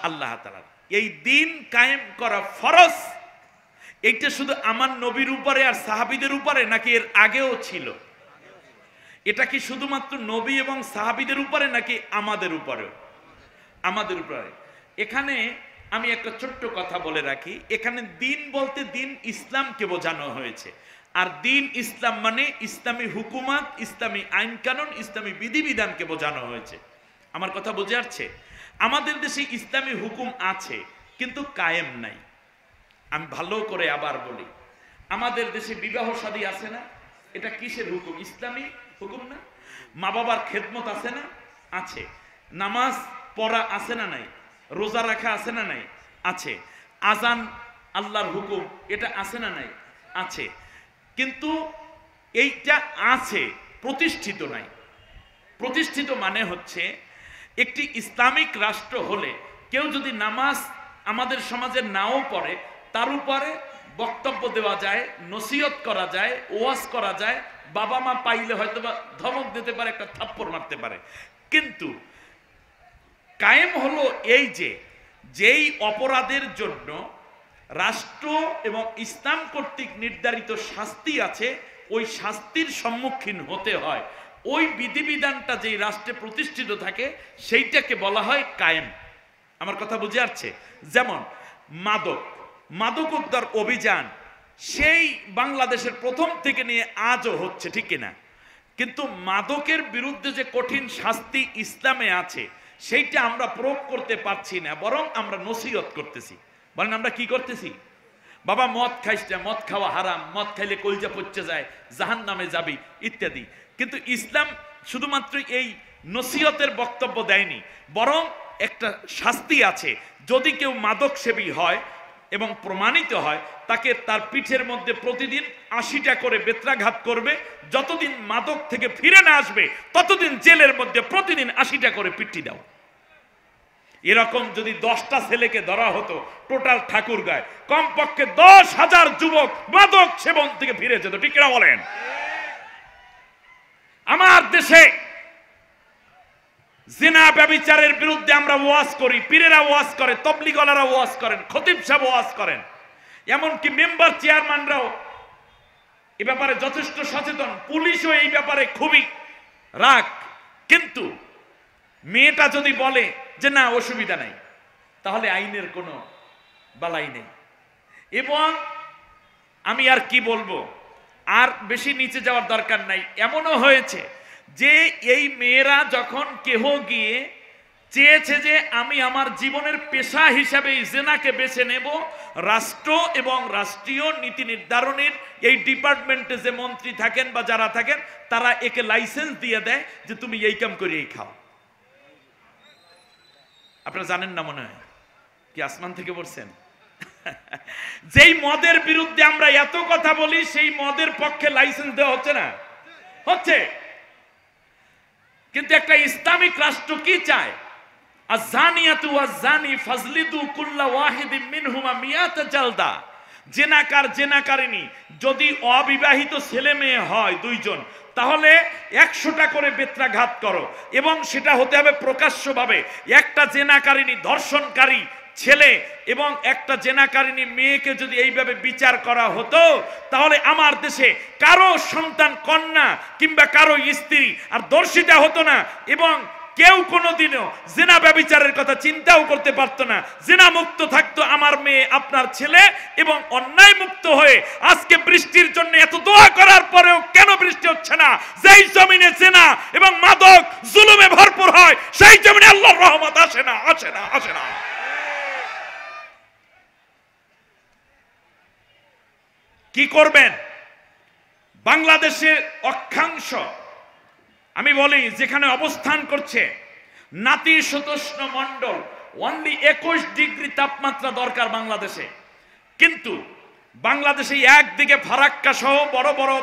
আল্লাহ তাআলার। এই দ্বীন কায়েম করা ফরজ। এইটা শুধু আমার নবীর উপরে আর সাহাবীদের উপরে, নাকি এর আগেও ছিল? এটা কি শুধুমাত্র নবী এবং সাহাবীদের উপরে, নাকি আমাদের উপরেও? আমাদের উপরে। এখানে আমি একটা ছোট্ট কথা বলে রাখি, এখানে দ্বীন বলতে দ্বীন ইসলামকে বোঝানো হয়েছে। আর দ্বীন ইসলাম মানে ইসলামী হুকুমাত, ইসলামী আইন কানুন, ইসলামী বিধিবিধানকে বোঝানো হয়েছে। আমার কথা বুঝে আসছে? আমাদের দেশে ইসলামী হুকুম আছে কিন্তু কায়েম নাই। আমি ভালো করে আবার বলি, আমাদের দেশে বিবাহ শাদী আছে না? এটা কিসের হুকুম? ইসলামী হুকুম না? মা বাবার খেদমত আছে না? আছে। নামাজ পড়া আছে না নাই? রোজা রাখা আছে না নাই? আছে। আজান আল্লাহর হুকুম, এটা আছে না নাই? আছে। কিন্তু এইটা আছে, প্রতিষ্ঠিত নাই। প্রতিষ্ঠিত মানে হচ্ছে একটি ইসলামিক রাষ্ট্র হলে কেউ যদি নামাজ আমাদের সমাজে নাও পড়ে, তার উপরে বক্তব্য দেওয়া যায়, নসিহত করা যায়, ওয়াজ করা যায়, বাবা মা পাইলে হয়তো বা ধমক দিতে পারে, একটা থাপ্পড় মারতে পারে। কিন্তু কায়েম হলো এই যে যেই অপরাধের জন্য রাষ্ট্র এবং ইসলাম কর্তৃক নির্ধারিত শাস্তি আছে, ওই শাস্তির সম্মুখীন হতে হয়। ওই বিধিবিধানটা যেই রাষ্ট্রে প্রতিষ্ঠিত থাকে সেইটাকে বলা হয় কায়েম। আমার কথা বুঝে আসছে? যেমন মাদক উদ্ধার অভিযান, সেই বাংলাদেশের প্রথম থেকে নিয়ে আজও হচ্ছে, ঠিক কিনা? কিন্তু মাদকের বিরুদ্ধে যে কঠিন শাস্তি ইসলামে আছে সেইটা আমরা প্রয়োগ করতে পারছি না, বরং আমরা নসিহত করতেছি। বলেন আমরা কি করতেছি? বাবা মদ খাইস না, মদ খাওয়া হারাম, মদ খাইলে কলজা পচে যায়, জাহান্নামে যাবি ইত্যাদি। কিন্তু ইসলাম শুধুমাত্র এই নসিহতের বক্তব্য দেয়নি, বরং একটা শাস্তি আছে। যদি কেউ মাদক সেবী হয় এবং প্রমাণিত হয়, তাকে তার পিঠের মধ্যে প্রতিদিন 80টা করে বেত্রাঘাত করবে। যতদিন মাদক থেকে ফিরে না আসবে ততদিন জেলের মধ্যে প্রতিদিন 80টা করে পিটি দাও। এরকম যদি 10টা ছেলেকে ধরা হতো টোটাল ঠাকুরগাঁয়, কমপক্ষে 10,000 যুবক মাদক সেবন থেকে ফিরে যেত, ঠিক কিনা বলেন? আমার দেশে জিনা ব্যভিচারের বিরুদ্ধে আমরা ওয়াজ করি, পীরেরা ওয়াজ করে, তবলিগওয়ালারা ওয়াজ করেন, খতিব সাহেব ওয়াজ করেন, এমনকি মেম্বার চেয়ারম্যানরাও এই ব্যাপারে যথেষ্ট সচেতন, পুলিশও এই ব্যাপারে খুবই রাগ। কিন্তু মেয়েটা যদি বলে যে না অসুবিধা নাই, তাহলে আইনের কোনো বালাই নেই। এবং আমি আর কি বলবো, আর বেশি নিচে যাওয়ার দরকার নাই। এমনও হয়েছে যে এই মেয়েরা যখন কেহ গিয়ে চেয়েছে যে আমি আমার জীবনের পেশা হিসাবে এই জেনাকে বেছে নেব, রাষ্ট্র এবং রাষ্ট্রীয় নীতি নির্ধারণের এই ডিপার্টমেন্টে যে মন্ত্রী থাকেন বা যারা থাকেন, তারা একে লাইসেন্স দিয়ে দেয় যে তুমি এই কাম করিয়েই খাও। আপনারা জানেন না মনে হয়, কি আসমান থেকে বলছেন? যেই মদের বিরুদ্ধে আমরা এত কথা বলি, সেই মদের পক্ষে লাইসেন্স দেওয়া হচ্ছে না? হচ্ছে। কিন্তু একটা ইসলামিক রাষ্ট্র কি চায়? আযানিয়াতু ওয়াযানি ফাজলিদু কুল্লা ওয়াহিদিন মিনহুমা মিয়াতা জালদা। জেনাকার জেনাকারিনী যদি অবিবাহিত ছেলে মেয়ে হয় দুইজন, তাহলে 100টা করে বেত্রাঘাত করো, এবং সেটা হতে হবে প্রকাশ্যভাবে। একটা জেনাকারিনী ধর্ষণকারী ছেলে এবং একটা জেনাকারিনী মেয়েকে যদি এইভাবে বিচার করা হতো, তাহলে আমার দেশে কারো সন্তান কন্যা কিংবা কারো স্ত্রী আর দর্শিতা হতো না, এবং কেউ কোনোদিনও জিনা ব্যভিচারের কথা চিন্তাও করতে পারতো না। জিনা মুক্ত থাকতো আমার মেয়ে, আপনার ছেলে, এবং অন্যায় মুক্ত হয়ে আজকে বৃষ্টির জন্য এত দোয়া করার পরেও কেন বৃষ্টি হচ্ছে না? যেই জমিনে জিনা এবং মাদক জুলুমে ভরপুর হয়, সেই জমিনে আল্লাহর রহমত আসে না, আসে না, আসে না। কি করবেন? বাংলাদেশের অক্ষাংশ, আমি বলি যেখানে অবস্থান করছে নাতিশীতোষ্ণ মণ্ডল, অনলি 21 ডিগ্রি তাপমাত্রা দরকার বাংলাদেশে। কিন্তু বাংলাদেশে একদিকে ফারাক্কা সহ বড় বড়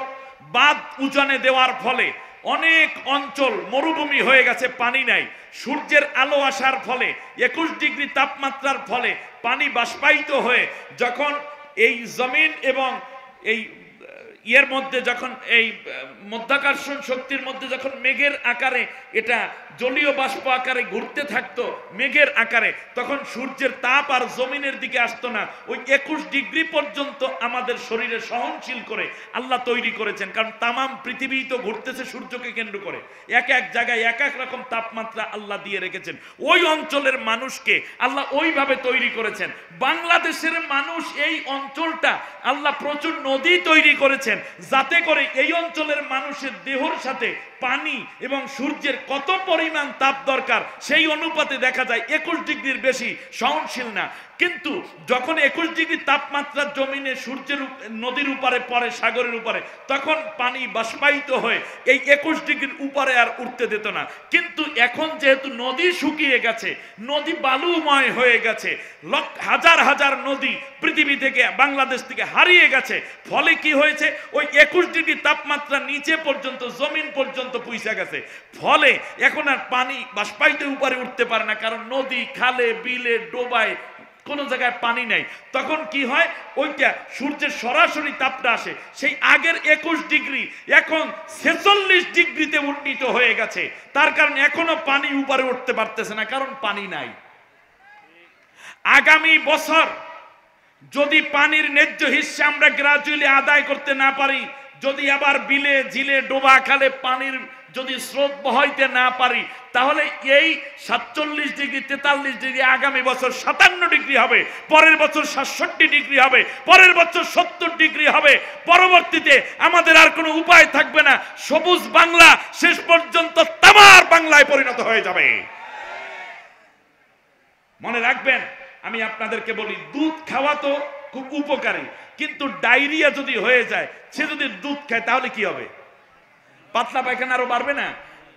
বাঁধ উজানে দেওয়ার ফলে অনেক অঞ্চল মরুভূমি হয়ে গেছে, পানি নাই। সূর্যের আলো আসার ফলে 21 ডিগ্রি তাপমাত্রার ফলে পানি বাষ্পায়িত হয়ে যখন এই জমিন এবং এই এর মধ্যে যখন এই মধ্যাকর্ষণ শক্তির মধ্যে যখন মেঘের আকারে এটা জলীয় বাষ্প আকারে ঘুরতে থাকতো মেঘের আকারে, তখন সূর্যের তাপ আর জমিনের দিকে আসতো না। ওই 21 ডিগ্রি পর্যন্ত আমাদের শরীরে সহনশীল করে আল্লাহ তৈরি করেছেন, কারণ তামাম পৃথিবী তো ঘুরতেছে সূর্যকে কেন্দ্র করে। এক এক জায়গায় এক এক রকম তাপমাত্রা আল্লাহ দিয়ে রেখেছেন। ওই অঞ্চলের মানুষকে আল্লাহ ওইভাবে তৈরি করেছেন। বাংলাদেশের মানুষ, এই অঞ্চলটা আল্লাহ প্রচুর নদী তৈরি করেছেন, যাতে করে এই অঞ্চলের মানুষের দেহর সাথে পানি এবং সূর্যের কত পরিমাণ তাপ দরকার সেই অনুপাতে দেখা যায় 21 ডিগ্রির বেশি সহনশীল না। কিন্তু যখন 21 ডিগ্রি তাপমাত্রা জমিনে সূর্যের নদীর উপরে পড়ে, সাগরের উপরে, তখন পানি বাষ্পায়িত হয়ে এই 21 ডিগ্রির উপরে আর উঠতে দিত না। কিন্তু এখন যেহেতু নদী শুকিয়ে গেছে, নদী বালুময় হয়ে গেছে, হাজার হাজার নদী পৃথিবী থেকে, বাংলাদেশ থেকে হারিয়ে গেছে, ফলে কি হয়েছে, ওই 21 ডিগ্রি তাপমাত্রা নিচে পর্যন্ত, জমিন পর্যন্ত পৌঁছে গেছে। ফলে এখন আর পানি বাষ্পায়িত উপরে উঠতে পারে না, কারণ নদী, খালে, বিলে, ডোবায় কোন জায়গায় পানি নাই। তখন কি হয়, ওইটা সূর্যের সরাসরি তাপটা আসে, সেই আগের 21 ডিগ্রি এখন 46 ডিগ্রিতে উন্নীত হয়ে গেছে। তার কারণ এখনো পানি উপরে উঠতে পারতেছে না, কারণ পানি নাই। আগামী বছর যদি পানির ন্যায্য হিস্সা আমরা গ্রাজুয়ালি আদায় করতে না পারি, যদি আবার বিলে, ঝিলে, ডোবা, খালে পানির যদি স্রোত বহাইতে না পারি, তাহলে এই 47 ডিগ্রি 43 ডিগ্রি আগামী বছর 57 ডিগ্রি হবে, পরের বছর 67 ডিগ্রি হবে, পরের বছর 70 ডিগ্রি হবে। পরবর্তীতে আমাদের আর কোনো উপায় থাকবে না, সবুজ বাংলা শেষ পর্যন্ত তামার বাংলায় পরিণত হয়ে যাবে। মনে রাখবেন, আমি আপনাদেরকে বলি, দুধ খাওয়া তো খুব উপকারী, কিন্তু ডায়রিয়া যদি হয়ে যায়, সে যদি দুধ খায় তাহলে কি হবে? পাতলা পায়খানা আরো বাড়বে না?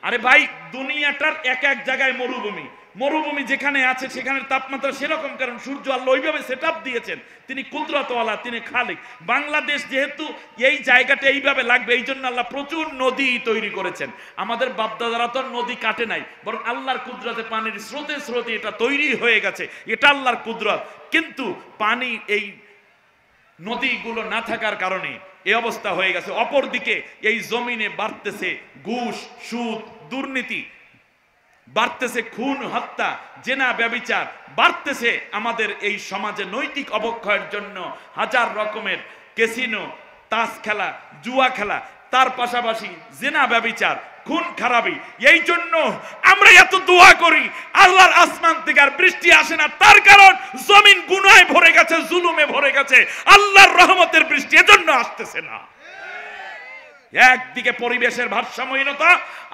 আরে ভাই, দুনিয়াটার এক এক জায়গায় মরুভূমি, মরুভূমি যেখানে আছে সেখানের তাপমাত্রা সেরকম, কারণ সূর্য আল্লাহ ওইভাবে সেটআপ দিয়েছেন, তিনি কুদরতওয়ালা, তিনি খালিক। বাংলাদেশ যেহেতু এই জায়গাটা এইভাবে লাগবে, এই জন্য আল্লাহ প্রচুর নদী তৈরি করেছেন। আমাদের বাপদাদারা তো নদী কাটে নাই, বরং আল্লাহর কুদরতে পানির স্রোতে স্রোতে এটা তৈরি হয়ে গেছে, এটা আল্লাহর কুদরত। কিন্তু পানি, এই নদীগুলো না থাকার কারণে এই অবস্থা হয়ে গেছে। অপরদিকে এই জমিনে বাড়তেছে ঘুষ, সুদ, দুর্নীতি। বাড়তেছে খুন হত্যা জেনা ব্যভিচার, বাড়তেছে আমাদের এই সমাজে নৈতিক অবক্ষয়ের জন্য হাজার রকমের ক্যাসিনো, তাস খেলা, জুয়া খেলা, তার পাশাপাশি জেনা ব্যভিচার, খুন খারাপি। এই জন্য আমরা এত দোয়া করি, আল্লাহর আসমান থেকে আর বৃষ্টি আসে না, তার কারণ জমিন গুনাহে ভরে গেছে, জুলুমে ভরে গেছে, আল্লাহর রহমতের বৃষ্টি এজন্য আসতেছে না। একদিকে পরিবেশের ভারসাম্যহীনতা,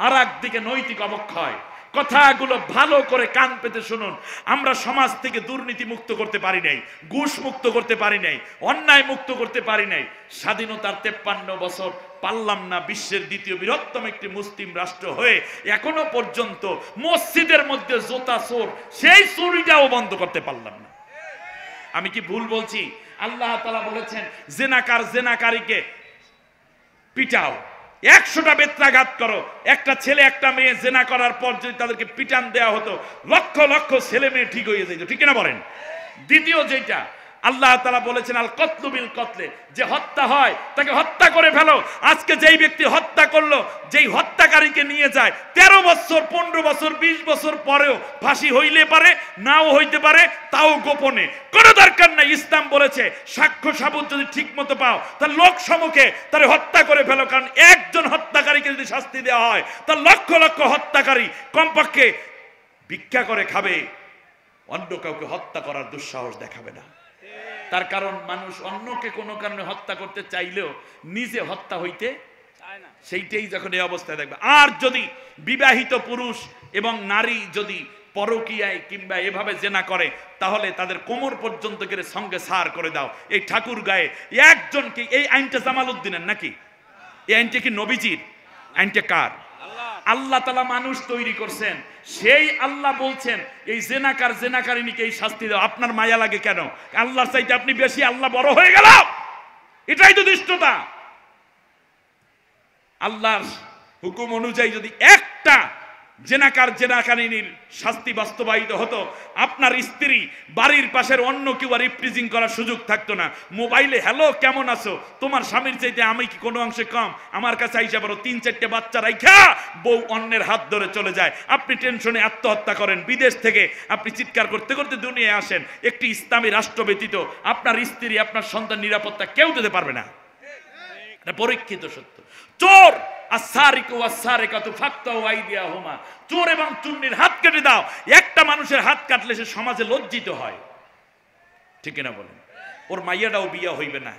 আর একদিকে নৈতিক অবক্ষয়। কথাগুলো ভালো করে কান পেতে শুনুন। আমরা সমাজ থেকে দুর্নীতি মুক্ত করতে পারি নাই, ঘুষ মুক্ত করতে পারি নাই, অন্যায় মুক্ত করতে পারি নাই। স্বাধীনতার 53 বছর পারলাম না বিশ্বের দ্বিতীয় বৃহত্তম একটি মুসলিম রাষ্ট্র হয়ে এখনো পর্যন্ত মসজিদের মধ্যে জোতা চোর, সেই চুরিটাও বন্ধ করতে পারলাম না। আমি কি ভুল বলছি? আল্লাহ তাআলা বলেছেন জেনাকার জেনাকারীকে পিটাও, 100টা বেত্রাঘাত করো। একটা ছেলে একটা মেয়ে জেনা করার পর যদি তাদেরকে পিটান দেওয়া হতো, লক্ষ লক্ষ ছেলে মেয়ে ঠিক হয়ে যেত, ঠিক না বলেন? দ্বিতীয় যেটা আল্লাহ তাআলা বলেছেন আল কতলু বিল কতলে, যে হত্যা হয় তাকে হত্যা করে ফেলো। আজকে যেই ব্যক্তি হত্যা করলো, যেই হত্যাকারীকে নিয়ে যায় 13 বছর 15 বছর 20 বছর পরেও ফাঁসি হইলে পারে, নাও হইতে পারে, তাও গোপনে, কোনো দরকার নাই। ইসলাম বলেছে সাক্ষ্য সাবুত যদি ঠিক মতো পাও তার লোক সম্মুখে তারে হত্যা করে ফেলো। কারণ একজন হত্যাকারীকে যদি শাস্তি দেওয়া হয়, তার লক্ষ লক্ষ হত্যাকারী কমপক্ষে ভিক্ষা করে খাবে, অন্য কাউকে হত্যা করার দুঃসাহস দেখাবে না। তার কারণ মানুষ অন্যকে কোনো কারণে হত্যা করতে চাইলেও নিজে হত্যা হইতে চায় না, সেইটাই যখন এই অবস্থায় দেখবে। আর যদি বিবাহিত পুরুষ এবং নারী যদি পরকীয়ায় কিংবা এভাবে জেনা করে, তাহলে তাদের কোমর পর্যন্ত করে সঙ্গে সার করে দাও। এই ঠাকুর গায়ে একজনকে, এই আইনটা জামালউদ্দিনের নাকি? এই আইনটা কি নবীজির? আইনটা কার? আল্লাহ তাআলা মানুষ তৈরি করছেন, সেই আল্লাহ বলছেন এই জেনাকার জেনাকারিনীকে এই শাস্তি দাও। আপনার মায়া লাগে কেন? আল্লাহর চাইতে আপনি বেশি আল্লাহ বড় হয়ে গেল, এটাই তো দৃষ্টতা। আল্লাহর হুকুম অনুযায়ী যদি একটা জেনাকার জেনাকারিনীর শাস্তি বাস্তবায়িত হতো, আপনার স্ত্রী বাড়ির পাশের অন্য কেউ আর ইফটিজিং করার সুযোগ থাকতো না। মোবাইলে হ্যালো কেমন আছো, তোমার স্বামীর চাইতে আমি কি কোনো অংশে কম? আমার কাছে আইসা বড় 3-4টে বাচ্চা রাইখা বউ অন্যের হাত ধরে চলে যায়, আপনি টেনশনে আত্মহত্যা করেন। বিদেশ থেকে আপনি চিৎকার করতে করতে দুনিয়ায় আসেন। একটি ইসলামী রাষ্ট্র ব্যতীত আপনার স্ত্রী, আপনার সন্তান নিরাপত্তা কেউ দিতে পারবে না। এটা পরীক্ষিত সত্য। চোর চোর এবং চুন্নির হাত কেটে দাও। একটা মানুষের হাত কাটলে সে সমাজে লজ্জিত হয়, ঠিক না বলেন? ওর মাইয়াটাও বিয়ে হইবে না,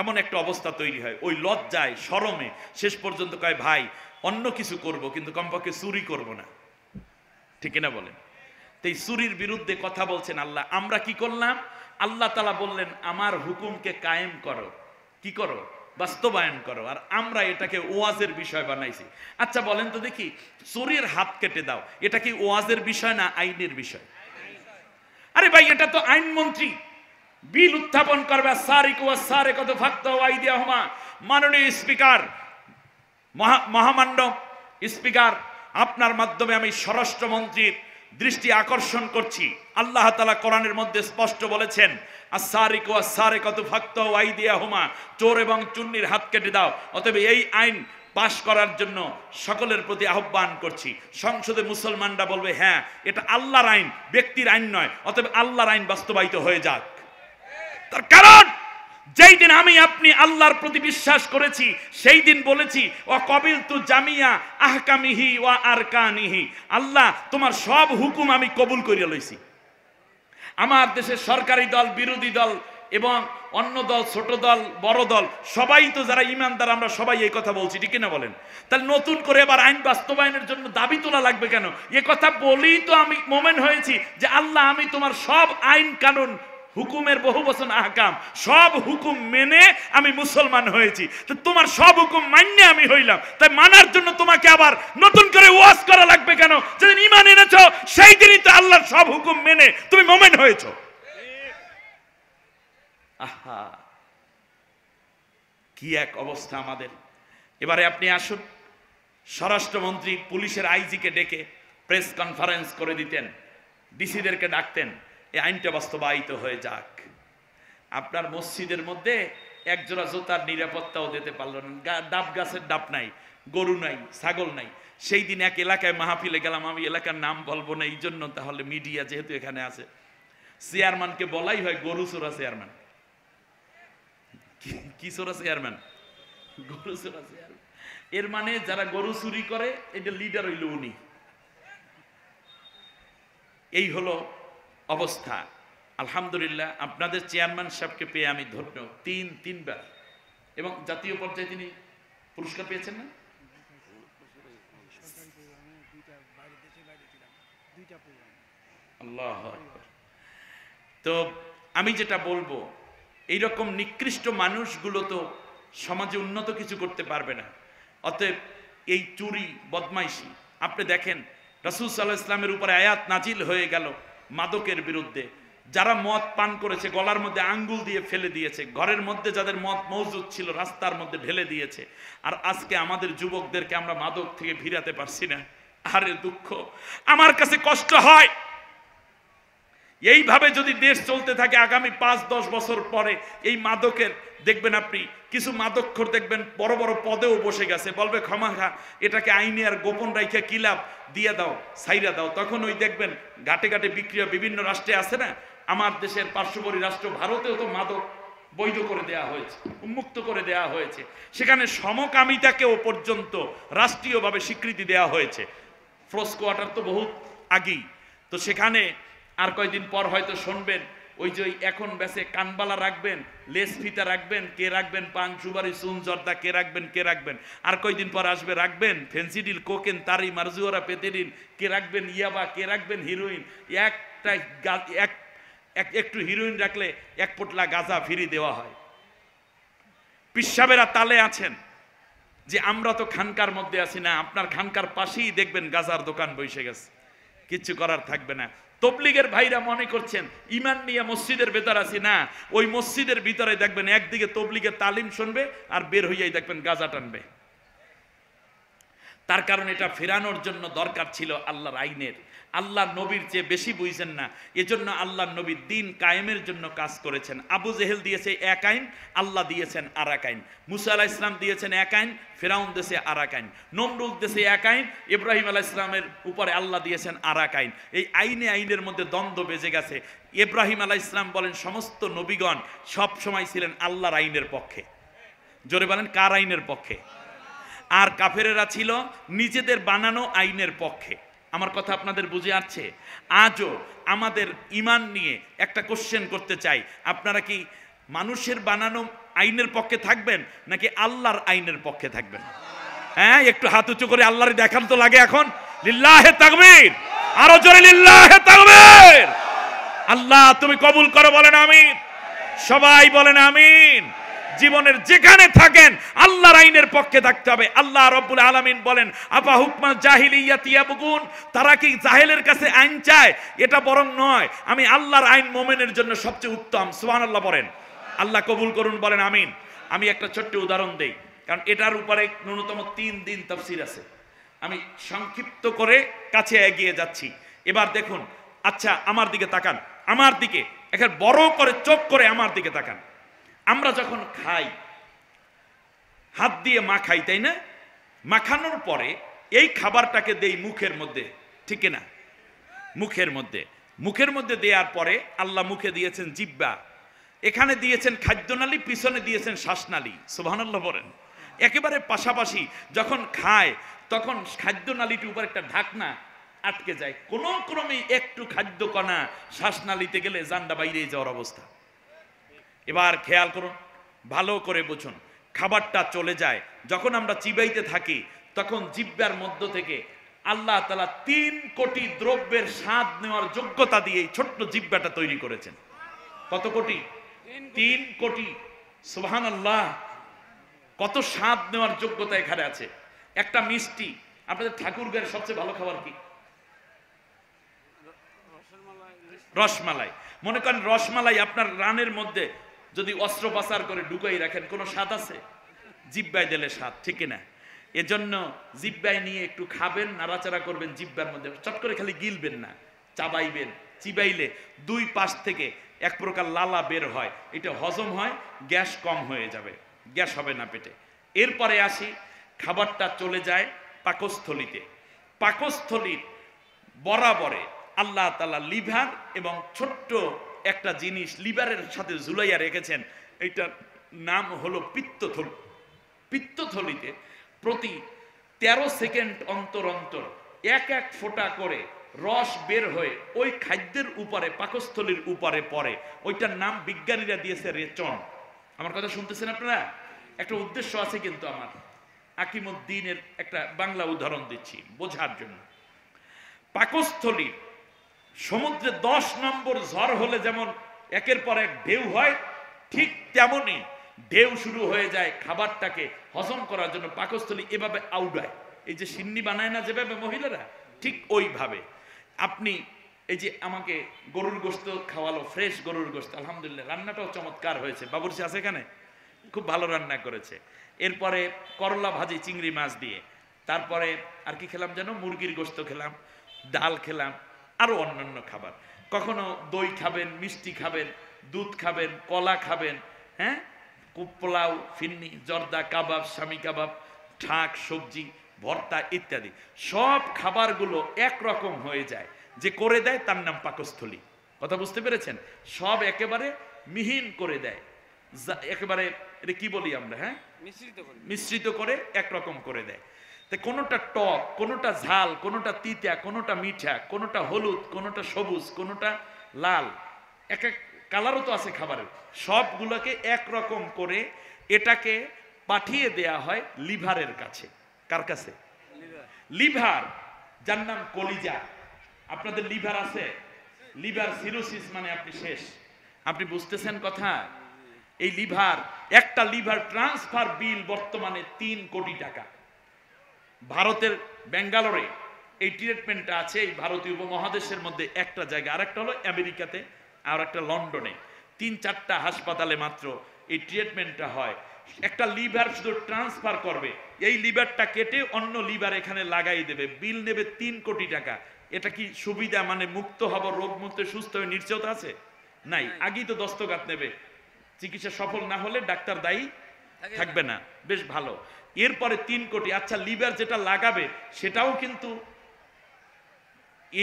এমন একটা অবস্থা তৈরি হয়। ওই লজ্জায় শরমে শেষ পর্যন্ত কয় ভাই অন্য কিছু করব, কিন্তু কমপক্ষে চুরি করব না, ঠিক না বলেন? তো এই চুরির বিরুদ্ধে কথা বলছেন আল্লাহ। আমরা কি করলাম? আল্লাহ তাআলা বললেন আমার হুকুমকে কায়েম করো, কি করো? বাস্তবায়ন করো। আর আমরা এটাকে ওয়াজের বিষয় বানাইছি। আচ্ছা বলেন তো দেখি, চোরের হাত কেটে দাও, এটা কি ওয়াজের বিষয় না আইনের বিষয়? আরে ভাই, এটা তো আইনমন্ত্রী বিল উত্থাপন করবে। সারিক ওয়া সারিকাতু ফাকতাউ আইদিয়াহুমা। মাননীয় স্পিকার, মহামান্য স্পিকার, আপনার মাধ্যমে আমি স্বরাষ্ট্রমন্ত্রীর দৃষ্টি আকর্ষণ করছি। আল্লাহ তাআলা কোরআনের মধ্যে স্পষ্ট বলেছেন আস-সারিকু ওয়াস-সারিকাতু ফাকতাউ আইদিয়াহুমা, চোর এবং চুন্নির হাত কেটে দাও। অতএব এই আইন পাশ করার জন্য সকলের প্রতি আহ্বান করছি। সংসদে মুসলমানরা বলবে হ্যাঁ এটা আল্লাহর আইন, ব্যক্তির আইন নয়, অতএব আল্লাহর আইন বাস্তবায়িত হয়ে যাক। তার কারণ যেই দিন আমি আপনি আল্লাহর প্রতি বিশ্বাস করেছি, সেই দিন বলেছি ওয়া কবিলতু জামিয়া আহকামিহি ওয়া আরকানিহি, আল্লাহ তোমার সব হুকুম আমি কবুল করিয়া লইছি। আমার দেশের সরকারি দল, বিরোধী দল এবং অন্য দল, ছোট দল, বড় দল, সবাই তো যারা ইমানদার আমরা সবাই এই কথা বলছি, ঠিক না বলেন? তাহলে নতুন করে এবার আইন বাস্তবায়নের জন্য দাবি তোলা লাগবে কেন? এ কথা বলেই তো আমি মোমেন হয়েছি যে আল্লাহ আমি তোমার সব আইন কানুন, হুকুমের বহু বচন আহকাম, সব হুকুম মেনে আমি মুসলমান হয়েছি। তো তোমার সব হুকুম মান্য আমি হইলাম, তাই মানার জন্য তোমাকে আবার নতুন করে ওয়াজ করা লাগবে কেন? যেদিন ঈমান এনেছো সেই দিনই তো আল্লাহর সব হুকুম মেনে তুমি মুমিন হয়েছো। আহা, কি এক অবস্থা আমাদের। এবারে আপনি আসুন, স্বরাষ্ট্রমন্ত্রী পুলিশের আইজিকে ডেকে প্রেস কনফারেন্স করে দিতেন, ডিসিদেরকে ডাকতেন, এই আইনটা বাস্তবায়িত হয়ে যাক। আপনার মসজিদের মধ্যে একজোড়া জুতার নিরাপত্তাও দিতে পারল না, ডাব গাছের ডাব নাই, গরু নাই, ছাগল নাই। সেই দিন এক এলাকায় মাহফিলে গেলাম, আমি এলাকার নাম বলবো না এই জন্য, তাহলে মিডিয়া যেহেতু এখানে আছে, চেয়ারম্যানকে বলাই হয় গরু চোরা চেয়ারম্যান। কি চোরা চেয়ারম্যান? গরু চোরা চেয়ারম্যান। এর মানে যারা গরু চুরি করে এটা লিডার হইল উনি। এই হলো অবস্থা। আলহামদুলিল্লাহ আপনাদের চেয়ারম্যান সাহেবকে পেয়ে আমি ধন্য, তিনবার, এবং জাতীয় পর্যায়ে তিনি পুরস্কার পেয়েছেন না? আল্লাহ। তো আমি যেটা বলবো, এইরকম নিকৃষ্ট মানুষগুলো তো সমাজে উন্নত কিছু করতে পারবে না। অতএব এই চুরি বদমাইশি, আপনি দেখেন রাসূল সাল্লাল্লাহু আলাইহি ওয়াসাল্লামের উপরে আয়াত নাজিল হয়ে গেল মাদকের বিরুদ্ধে। যারা মদ পান করেছে গলার মধ্যে আঙ্গুল দিয়ে ফেলে দিয়েছে, ঘরের মধ্যে যাদের মদ মজুদ ছিল রাস্তার মধ্যে ঢেলে দিয়েছে। আর আজকে আমাদের যুবকদেরকে আমরা মাদক থেকে ফিরাতে পারছি না। আরে দুঃখ, আমার কাছে কষ্ট হয়। এইভাবে যদি দেশ চলতে থাকে আগামী 5-10 বছর পরে এই মাদকের দেখবেন, আপনি কিছু মাদকখোর দেখবেন বড় বড় পদেও বসে গেছে, বলবে ক্ষমাখা এটাকে আইনে আর গোপন রাইখা কি লাভ, দিয়ে দাও, সাইরা দাও। তখন ওই দেখবেন ঘাটে ঘাটে বিক্রিয়া বিভিন্ন রাষ্ট্রে আছে না, আমার দেশের পার্শ্ববর্তী রাষ্ট্র ভারতেও তো মাদক বৈধ করে দেয়া হয়েছে, উন্মুক্ত করে দেয়া হয়েছে। সেখানে সমকামিতাকেও পর্যন্ত রাষ্ট্রীয়ভাবে স্বীকৃতি দেয়া হয়েছে। ফ্রোস কোয়ার্টার তো বহুত আগেই। তো সেখানে আর কয়দিন পর হয়তো শুনবেন ওই যে এখন বেসে কানবালা রাখবেন, লেস ফিতা রাখবেন, কে রাখবেন পান সুবারি চুন জর্দা, কে রাখবেন। আর কয়দিন পর আসবে রাখবেন ফেন্সিডিল, কোকেন, তারি, মারজুয়ারা, পেতেরিন, কে রাখবেন ইয়াবা, কে রাখবেন হিরোইন। একটু হিরোইন রাখলে 1 পোটলা গাঁজা ফ্রি দেওয়া হয়। পিসাবেরা তালে আছেন যে আমরা তো খানকার মধ্যে আছি না, আপনার খানকার পাশেই দেখবেন গাজার দোকান বসে গেছে, কিচ্ছু করার থাকবে না। তবলিগের ভাইরা মনে করছেন ইমান নিয়ে মসজিদের ভেতর আছি না, ওই মসজিদের ভিতরে দেখবেন একদিকে তবলিগের তালিম শুনবে আর বের হইয়াই দেখবেন গাজা টানবে। তার কারণ এটা ফেরানোর জন্য দরকার ছিল আল্লাহর আইনের। আল্লাহ নবীর চেয়ে বেশি বুঝছেন না, এজন্য আল্লাহ নবী দিন কায়েমের জন্য কাজ করেছেন। আবু জেহেল দিয়েছে এক আইন, আল্লাহ দিয়েছেন আর এক আইন। মুসা আলাইহিস সালাম দিয়েছেন এক আইন, ফেরাউন দেশে আর এক আইন। নমরুদ দেশে এক আইন, ইব্রাহিম আলাইহিস সালামের উপরে আল্লাহ দিয়েছেন আর এক আইন। এই আইনের মধ্যে দ্বন্দ্ব বেজে গেছে। ইব্রাহিম আলাইহিস সালাম বলেন সমস্ত নবীগণ সব সময় ছিলেন আল্লাহর আইনের পক্ষে। জোরে বলেন কার আইনের পক্ষে? আর কাফেরেরা ছিল নিজেদের বানানো আইনের পক্ষে। আমার কথা আপনাদের বুঝে আসছে? আজও আমাদের ইমান নিয়ে একটা কোশ্চেন করতে চাই, আপনারা কি মানুষের বানানো আইনের পক্ষে থাকবেন নাকি আল্লাহর আইনের পক্ষে থাকবেন? হ্যাঁ, একটু হাত উঁচু করে আল্লাহর দেখান তো লাগে এখন। লিল্লাহে তাকবীর, আরো জোরে লিল্লাহে তাকবীর। আল্লাহ তুমি কবুল করো, বলেন আমিন। সবাই বলেন আমিন। জীবনের যেখানে থাকেন আল্লাহর আইনের পক্ষে থাকতে হবে। আল্লাহ রাব্বুল আলামিন বলেন আফা হুকমাল জাহিলিয়াতি ইয়াবগুন, তারা কি জাহেলের কাছে আইন চায়? এটা বরং নয়, আমি আল্লাহর আইন মুমিনের জন্য সবচেয়ে উত্তম। সুবহানাল্লাহ বলেন। আল্লাহ কবুল করুন, বলেন আমিন। আমি একটা ছোট্ট উদাহরণ দেই, কারণ এটার উপরে ন্যূনতম 3 দিন তাফসীর আছে। আমি সংক্ষিপ্ত করে কাছে এগিয়ে যাচ্ছি। এবার দেখুন, আচ্ছা আমার দিকে তাকান, আমার দিকে এখানে বড় করে চোখ করে আমার দিকে তাকান। আমরা যখন খাই হাত দিয়ে মাখাই, তাই না? মাখানোর পরে এই খাবারটাকে দেই মুখের মধ্যে, ঠিক না? মুখের মধ্যে দেওয়ার পরে আল্লাহ মুখে দিয়েছেন জিহ্বা, এখানে দিয়েছেন খাদ্যনালী, পিছনে দিয়েছেন শ্বাসনালী। সুবহানাল্লাহ বলেন। একেবারে পাশাপাশি যখন খায় তখন খাদ্যনালীর উপর একটা ঢাকনা আটকে যায়, কোনো ক্রমে একটু খাদ্য কণা শ্বাসনালীতে গেলে জানডা বাইরে যাওয়ার অবস্থা। এবার খেয়াল করুন, ভালো করে বুঝুন, খাবারটা চলে যায়, যখন আমরা চিবাইতে থাকি তখন জিহ্বার মধ্য থেকে আল্লাহ তাআলা 3 কোটি দ্রব্যের স্বাদ নেওয়ার যোগ্যতা দিয়ে এই ছোট্ট জিহ্বাটা তৈরি করেছেন। কত কোটি? 3 কোটি। সুবহানাল্লাহ, কত স্বাদ নেওয়ার যোগ্যতা এখানে আছে। একটা মিষ্টি, আপনাদের ঠাকুরগাঁয়ের সবচেয়ে ভালো খাবার কি? রসমালাই। মনে করেন রসমালাই আপনার রানের মধ্যে যদি অস্ত্রোপচার করে ঢুকাই রাখেন, কোনো স্বাদ আছে? জিহ্বায় দিলে স্বাদ, ঠিক না? এজন্য জিহ্বায় নিয়ে একটু খাবেন, নাড়াচাড়া করবেন, জিহ্বার মধ্যে চট করে খালি গিলবেন না, চাবাইবেন। চিবাইলে 2 পাশ থেকে এক প্রকার লালা বের হয়, এটা হজম হয়, গ্যাস কম হয়ে যাবে, গ্যাস হবে না পেটে। এরপরে আসি, খাবারটা চলে যায় পাকস্থলিতে। পাকস্থলীর বরাবরে আল্লাহ তাআলা লিভার এবং ছোট্ট একটা জিনিস লিভারের সাথে ঝুলাইয়া রেখেছেন, এইটার নাম হলো পিত্তথলি। পিত্তথলিতে প্রতি 13 সেকেন্ড অন্তর অন্তর এক এক ফোঁটা করে রস বের হয়ে ওই খাদ্যের উপরে পাকস্থলীর উপরে পড়ে। ওইটার নাম বিজ্ঞানীরা দিয়েছে রেচন। আমার কথা শুনতেছেন আপনারা? একটা উদ্দেশ্য আছে কিন্তু আমার। হাকিমউদ্দিনের একটা বাংলা উদাহরণ দিচ্ছি বোঝার জন্য। পাকস্থলীর সমুদ্রে 10 নম্বর ঝড় হলে যেমন একের পর এক ঢেউ হয়, ঠিক তেমনই ঢেউ শুরু হয়ে যায় খাবারটাকে হজম করার জন্য। পাকস্থলী এভাবে আউডায়, এই যে সিন্নি বানায় না যেভাবে মহিলারা, ঠিক ওইভাবে। আপনি এই যে আমাকে গরুর গোশত খাওয়ালো, ফ্রেশ গরুর গোশত, আলহামদুলিল্লাহ রান্নাটাও চমৎকার হয়েছে, বাবুর্চি আছে এখানে, খুব ভালো রান্না করেছে। এরপরে করলা ভাজি চিংড়ি মাছ দিয়ে, তারপরে আর কি খেলাম যেন, মুরগির গোশত খেলাম, ডাল খেলাম, আরো অন্যান্য খাবার। কখনো দই খাবেন, মিষ্টি খাবেন, দুধ খাবেন, কলা খাবেন, হ্যাঁ, পোলাও, ফিন্নি, জর্দা, কাবাব, স্বামী কাবাব, ঠাক, সবজি, ভর্তা ইত্যাদি সব খাবারগুলো একরকম হয়ে যায়। যে করে দেয় তার নাম পাকস্থলী। কথা বুঝতে পেরেছেন? সব একেবারে মিহিন করে দেয়, একেবারে এটা কি বলি আমরা, হ্যাঁ, মিশ্রিত করে একরকম করে দেয়। তাই কোনোটা টক, কোনোটা ঝাল, কোনোটা তিতা, কোনোটা মিঠা, কোনোটা হলুদ, কোনোটা সবুজ, কোনোটা লাল, এক এক কালারও তো আছে খাবারের। সবগুলোকে একরকম করে এটাকে পাঠিয়ে দেয়া হয় লিভারের কাছে। কার কাছে? লিভার, যার নাম কলিজা। আপনাদের লিভার আছে? লিভার সিরোসিস মানে আপনি শেষ। আপনি বুঝতেছেন কথা? এই লিভার, একটা লিভার ট্রান্সফার বিল বর্তমানে 3 কোটি টাকা। ভারতের বেঙ্গালোরে এই ট্রিটমেন্টটা আছে, এই ভারতীয় উপমহাদেশের মধ্যে একটা জায়গা, আর একটা হলো আমেরিকাতে, আর একটা লন্ডনে। 3-4টা হাসপাতালে মাত্র এই ট্রিটমেন্টটা হয়। একটা লিভার শুধু ট্রান্সফার করবে, এই লিভারটা কেটে অন্য লিভার এখানে লাগাই দেবে, বিল নেবে 3 কোটি টাকা। এটা কি সুবিধা? মানে মুক্ত হব, রোগ মুক্ত, সুস্থ হয়ে নিশ্চয়তা আছে? নাই। আগেই তো দস্তগাত নেবে, চিকিৎসা সফল না হলে ডাক্তার দায়ী থাকবে না। বেশ ভালো। এরপরে 3 কোটি। আচ্ছা, লিভার যেটা লাগাবে সেটাও কিন্তু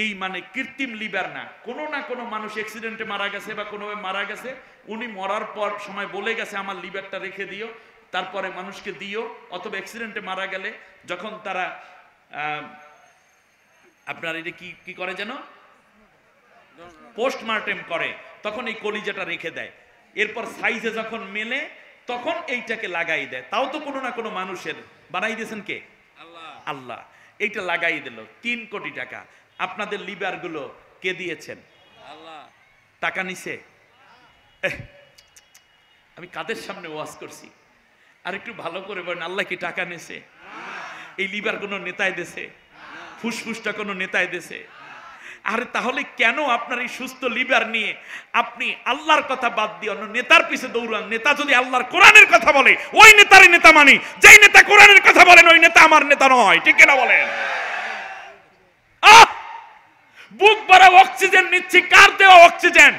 এই মানে কৃত্রিম লিভার না, কোনো না কোনো মানুষ অ্যাক্সিডেন্টে মারা গেছে বা কোনোভাবে মারা গেছে, উনি মরার পর সময় বলে গেছে আমার লিভারটা রেখে দিও, তারপরে মানুষকে দিও। অথবা অ্যাক্সিডেন্টে মারা গেলে যখন তারা আপনার এটা কি কি করে যেন, পোস্টমর্টেম করে, তখন এই কলিজাটা রেখে দেয়। এরপর সাইজে যখন মেলে তখন এইটাকে লাগাই দেয়। তাও তো কোনো না কোনো মানুষের বানাই দিয়েছেন কে? আল্লাহ। এইটা লাগাই দিল 3 কোটি টাকা। আপনাদের লিভার গুলো কে দিয়েছেন? আল্লাহ। টাকা নিছে? আমি কাদের সামনে ওয়াজ করছি? আর একটু ভালো করে বলেন, আল্লাহ কি টাকা নিছে? এই লিভার কোনো নেতায় দেশে? ফুসফুসটা কোনো নেতায় দেশে? আরে তাহলে কেন আপনার এই সুস্থ লিভার নিয়ে আপনি আল্লাহর কথা বাদ দিয়ে অন্য নেতার পিছে দৌড়ান? নেতা যদি আল্লাহর কোরআনের কথা বলে ওই নেতারই নেতা মানি, যেই নেতা কোরআনের কথা বলেন ওই নেতা আমার নেতা নয়। ঠিক কিনা বলেন? বুক ভরা অক্সিজেন নিচ্ছি, কার দেওয়া অক্সিজেন?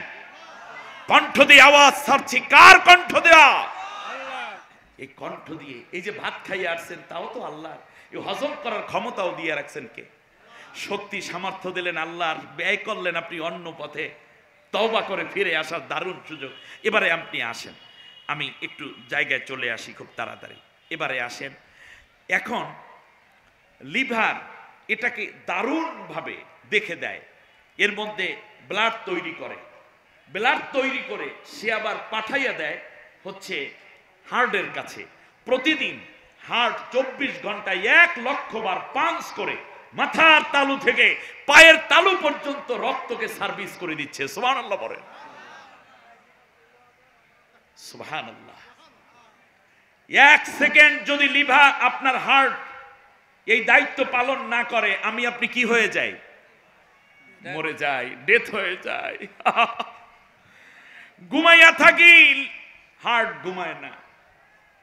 কণ্ঠ দিয়ে আওয়াজ ছাড়ছি, কার কণ্ঠ দেওয়া? এই কণ্ঠ দিয়ে এই যে ভাত খাইয়ে আসছেন তাও তো আল্লাহ। এই হজম করার ক্ষমতাও দিয়ে রাখছেন কে? শক্তি সামর্থ্য দিলেন আল্লাহ, ব্যয় করলেন আপনি অন্য পথে, তওবা করে ফিরে আসার দারুণ সুযোগ। এবারে আপনি আসেন, আমি একটু জায়গায় চলে আসি খুব তাড়াতাড়ি। এবারে আসেন, এখন লিভার এটাকে দারুণভাবে দেখে দেয়, এর মধ্যে ব্লাড তৈরি করে। ব্লাড তৈরি করে সে আবার পাঠাইয়া দেয় হচ্ছে হার্টের কাছে। প্রতিদিন হার্ট 24 ঘন্টায় 1 লক্ষ বার পাঞ্চ করে মাথার তালু থেকে পায়ের তালু পর্যন্ত রক্তকে সার্ভিস করে দিচ্ছে। সুবহানাল্লাহ বলেন। সুবহানাল্লাহ। 1 সেকেন্ড যদি লিভার আপনার হার্ট এই দায়িত্ব পালন না করে, আমি আপনি কি হয়ে যাই? মরে যাই, ডেথ হয়ে যায়। ঘুমাইয়া থাকি, হার্ট ঘুমায় না।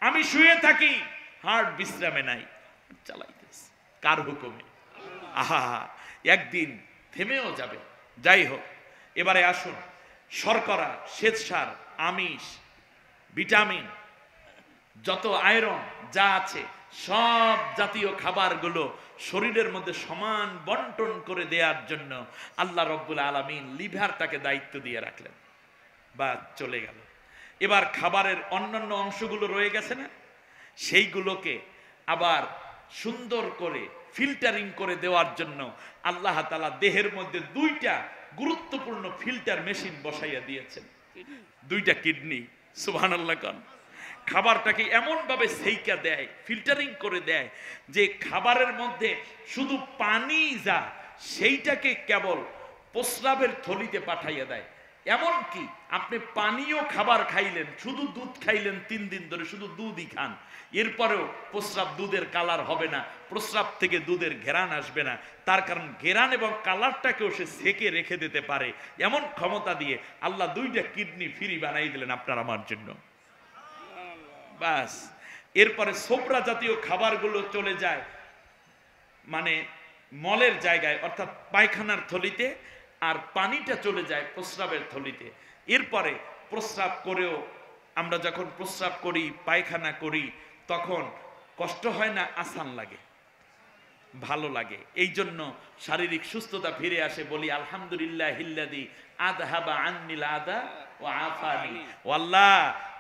আমি শুয়ে থাকি, হার্ট বিশ্রামে নাই, চালাইতেছে কার হুকুমে? আহা, একদিন থেমেও যাবে। যাই হোক, এবারে আসুন, শর্করা, শ্বেতসার, আমিষ, ভিটামিন, যত আয়রন যা আছে সব জাতীয় খাবারগুলো শরীরের মধ্যে সমান বন্টন করে দেওয়ার জন্য আল্লাহ রব্বুল আলামিন লিভারটাকে দায়িত্ব দিয়ে রাখলেন। বা চলে গেল। এবার খাবারের অন্যান্য অংশগুলো রয়ে গেছে না, সেইগুলোকে আবার সুন্দর করে ফিল্টারিং করে দেওয়ার জন্য আল্লাহ তাআলা দেহের মধ্যে দুইটা গুরুত্বপূর্ণ ফিল্টার মেশিন বসাইয়া দিয়েছেন, দুইটা কিডনি। সুবহানাল্লাহ। কারণ খাবারটাকে এমন ভাবে সেইকা দেয়, ফিল্টারিং করে দেয় যে খাবারের মধ্যে শুধু পানি যা সেইটাকে কেবল প্রস্রাবের থলিতে পাঠাইয়া দেয়। এমন কি আপনি পানীয় খাবার খাইলেন, শুধু দুধ খাইলেন 3 দিন ধরে, শুধু দুধই খান, এরপরেও প্রস্রাব দুধের কালার হবে না, প্রস্রাব থেকে দুধের ঘেরান আসবে না। তার কারণ ঘেরান এবং কালারটাকেও সে সেকে রেখে দিতে পারে। এমন ক্ষমতা দিয়ে আল্লাহ দুইটা কিডনি ফ্রি বানাই দিলেন আপনার আমার জন্য। বাস, এরপরে সোবরা জাতীয় খাবারগুলো চলে যায় মানে মলের জায়গায়, অর্থাৎ পায়খানার থলিতে, আর পানিটা চলে যায় প্রস্রাবের থলিতে। এরপরে প্রস্রাব করেও আমরা যখন প্রস্রাব করি, পায়খানা করি, তখন কষ্ট হয় না, আসান লাগে, ভালো লাগে। এই জন্য শারীরিক সুস্থতা ফিরে আসে। বলি আলহামদুলিল্লাহিল্লাযী আযহাবা আন্নিল আদা ওয়া আফানি। ও আল্লাহ,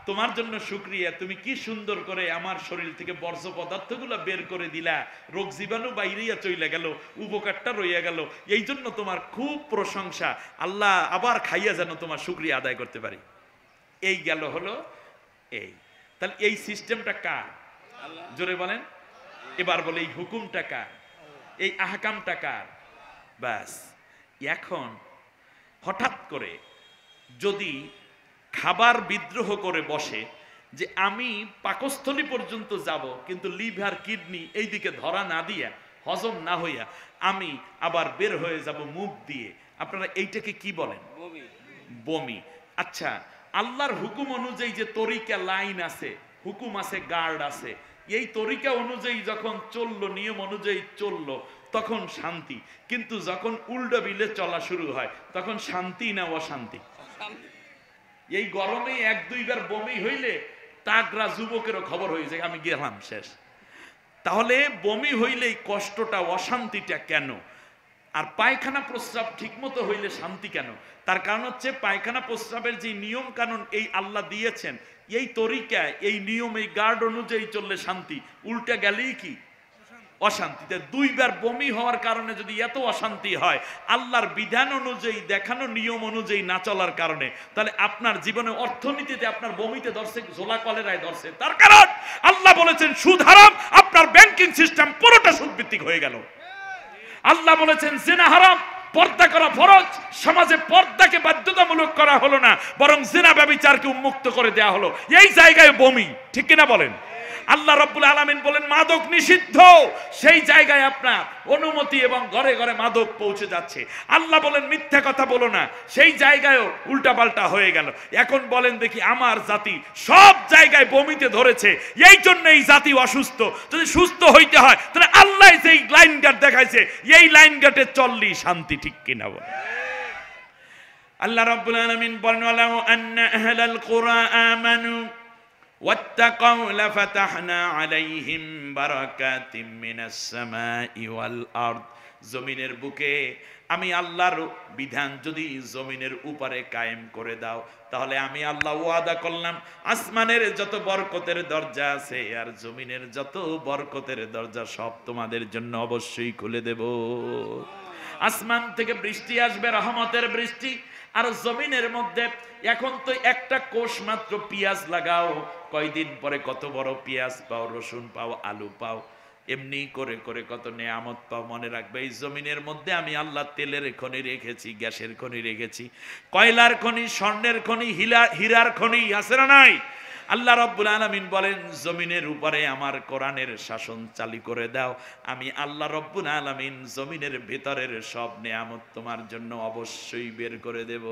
তোমার জন্য শুকরিয়া, তুমি কি সুন্দর করে আমার শরীর থেকে বর্জ্য পদার্থগুলো বের করে দিলা, রোগ জীবাণু বাইরেইয়া চলে গেল, উপকারটা রইয়া গেল। এই জন্য তোমার খুব প্রশংসা আল্লাহ, আবার খাইয়া যেন তোমার শুকরিয়া আদায় করতে পারি। এই গেল হলো এই। তাহলে এই সিস্টেমটা কার? জোরে বলেন। এবার বলে এই হুকুমটা কার, এই আহকামটা কার? ব্যাস, এখন হঠাৎ করে যদি খাবার বিদ্রোহ করে বসে যে আমি পাকস্থলী পর্যন্ত যাব, কিন্তু লিভার কিডনি এই দিকে ধরা না দিয়া, হজম না হইয়া আমি আবার বের হয়ে যাব মুখ দিয়ে, আপনারা এইটাকে কি বলেন? বমি। আচ্ছা, আল্লাহর হুকুম অনুযায়ী যে তরিকা, লাইন আছে, হুকুম আছে, গার্ড আছে, এই তরিকা অনুযায়ী যখন চললো, নিয়ম অনুযায়ী চললো, তখন শান্তি। কিন্তু যখন উল্টো বিলে চলা শুরু হয়, তখন শান্তি না অশান্তি? এই গরমে 1-2 বার বমি হইলে তাগরা যুবকেরও খবর হয়ে যায়, আমি গেলাম শেষ। তাহলে বমি হইলেই কষ্টটা, অশান্তিটা কেন? আর পায়খানা প্রস্রাব ঠিক মতো হইলে শান্তি কেন? তার কারণ হচ্ছে পায়খানা প্রস্রাবের যে নিয়ম কানুন এই আল্লাহ দিয়েছেন, এই তরিকা, এই নিয়ম, এই গার্ড অনুযায়ী চললে শান্তি, উল্টা গেলেই কি অশান্তিতে। 2 বার বমি হওয়ার কারণে যদি এত অশান্তি হয় আল্লাহর বিধান অনুযায়ী, দেখানো নিয়ম অনুযায়ী না চলার কারণে, তাহলে আপনার জীবনে অর্থনীতিতে আপনার বমিতে ধরছে, ঝোলা কলেরায় ধরছে। তার কারণ আল্লাহ বলেছেন সুদ হারাম, আপনার ব্যাংকিং সিস্টেম পুরোটা সুদ ভিত্তিক হয়ে গেল। আল্লাহ বলেছেন জিনা হারাম, পর্দা করা ফরজ, সমাজে পর্দাকে বাধ্যতামূলক করা হলো না, বরং জিনা ব্যভিচারকে উন্মুক্ত করে দেয়া হলো। এই জায়গায় বমি, ঠিক কিনা বলেন? আল্লাহ রাব্বুল আলামিন বলেন মাদক নিষিদ্ধ, সেই জায়গায় আপনার অনুমতি এবং ঘরে ঘরে মাদক পৌঁছে যাচ্ছে। আল্লাহ বলেন মিথ্যা কথা বলো না, সেই জায়গায়ও উল্টাপাল্টা হয়ে গেল। এখন বলেন দেখি, আমার জাতি সব জায়গায় বমিতে ধরেছে, এই জন্য এই জাতি অসুস্থ। যদি সুস্থ হইতে হয় তাহলে আল্লাহ যেই লাইন গার্ড দেখাইছে, এই লাইন গার্ডে চললি শান্তি, ঠিক কিনা বলেন? আল্লাহ রাব্বুল আলামিন বলেন ওয়ালাউ আন্না আহলাল কুরা আমানু واتقوا لفتحنا عليهم بركات من السماء والارض। জমিনের বুকে আমি আল্লাহর বিধান যদি জমিনের উপরে কায়েম করে দাও, তাহলে আমি আল্লাহ ওয়াদা করলাম আসমানের যত বরকতের দরজা আছে আর জমিনের যত বরকতের দরজা সব তোমাদের জন্য অবশ্যই খুলে দেব। আসমান থেকে বৃষ্টি আসবে, রহমতের বৃষ্টি। আর জমিনের মধ্যে এখন তো একটা কোষ মাত্র, পেঁয়াজ লাগাও, কয়দিন পরে কত বড় পেঁয়াজ পাও, রসুন পাও, আলু পাও, এমনি করে করে কত নেয়ামত পাও। মনে রাখবে এই জমিনের মধ্যে আমি আল্লাহ তেলের খনি রেখেছি, গ্যাসের খনি রেখেছি, কয়লার খনি, স্বর্ণের খনি, হীরার খনি আছে না নাই? আল্লাহ রাব্বুল আলামিন বলেন জমিনের উপরে আমার কোরআনের শাসন চালু করে দাও, আমি আল্লাহ রাব্বুল আলামিন জমিনের ভিতরের সব নেয়ামত তোমার জন্য অবশ্যই বের করে দেব।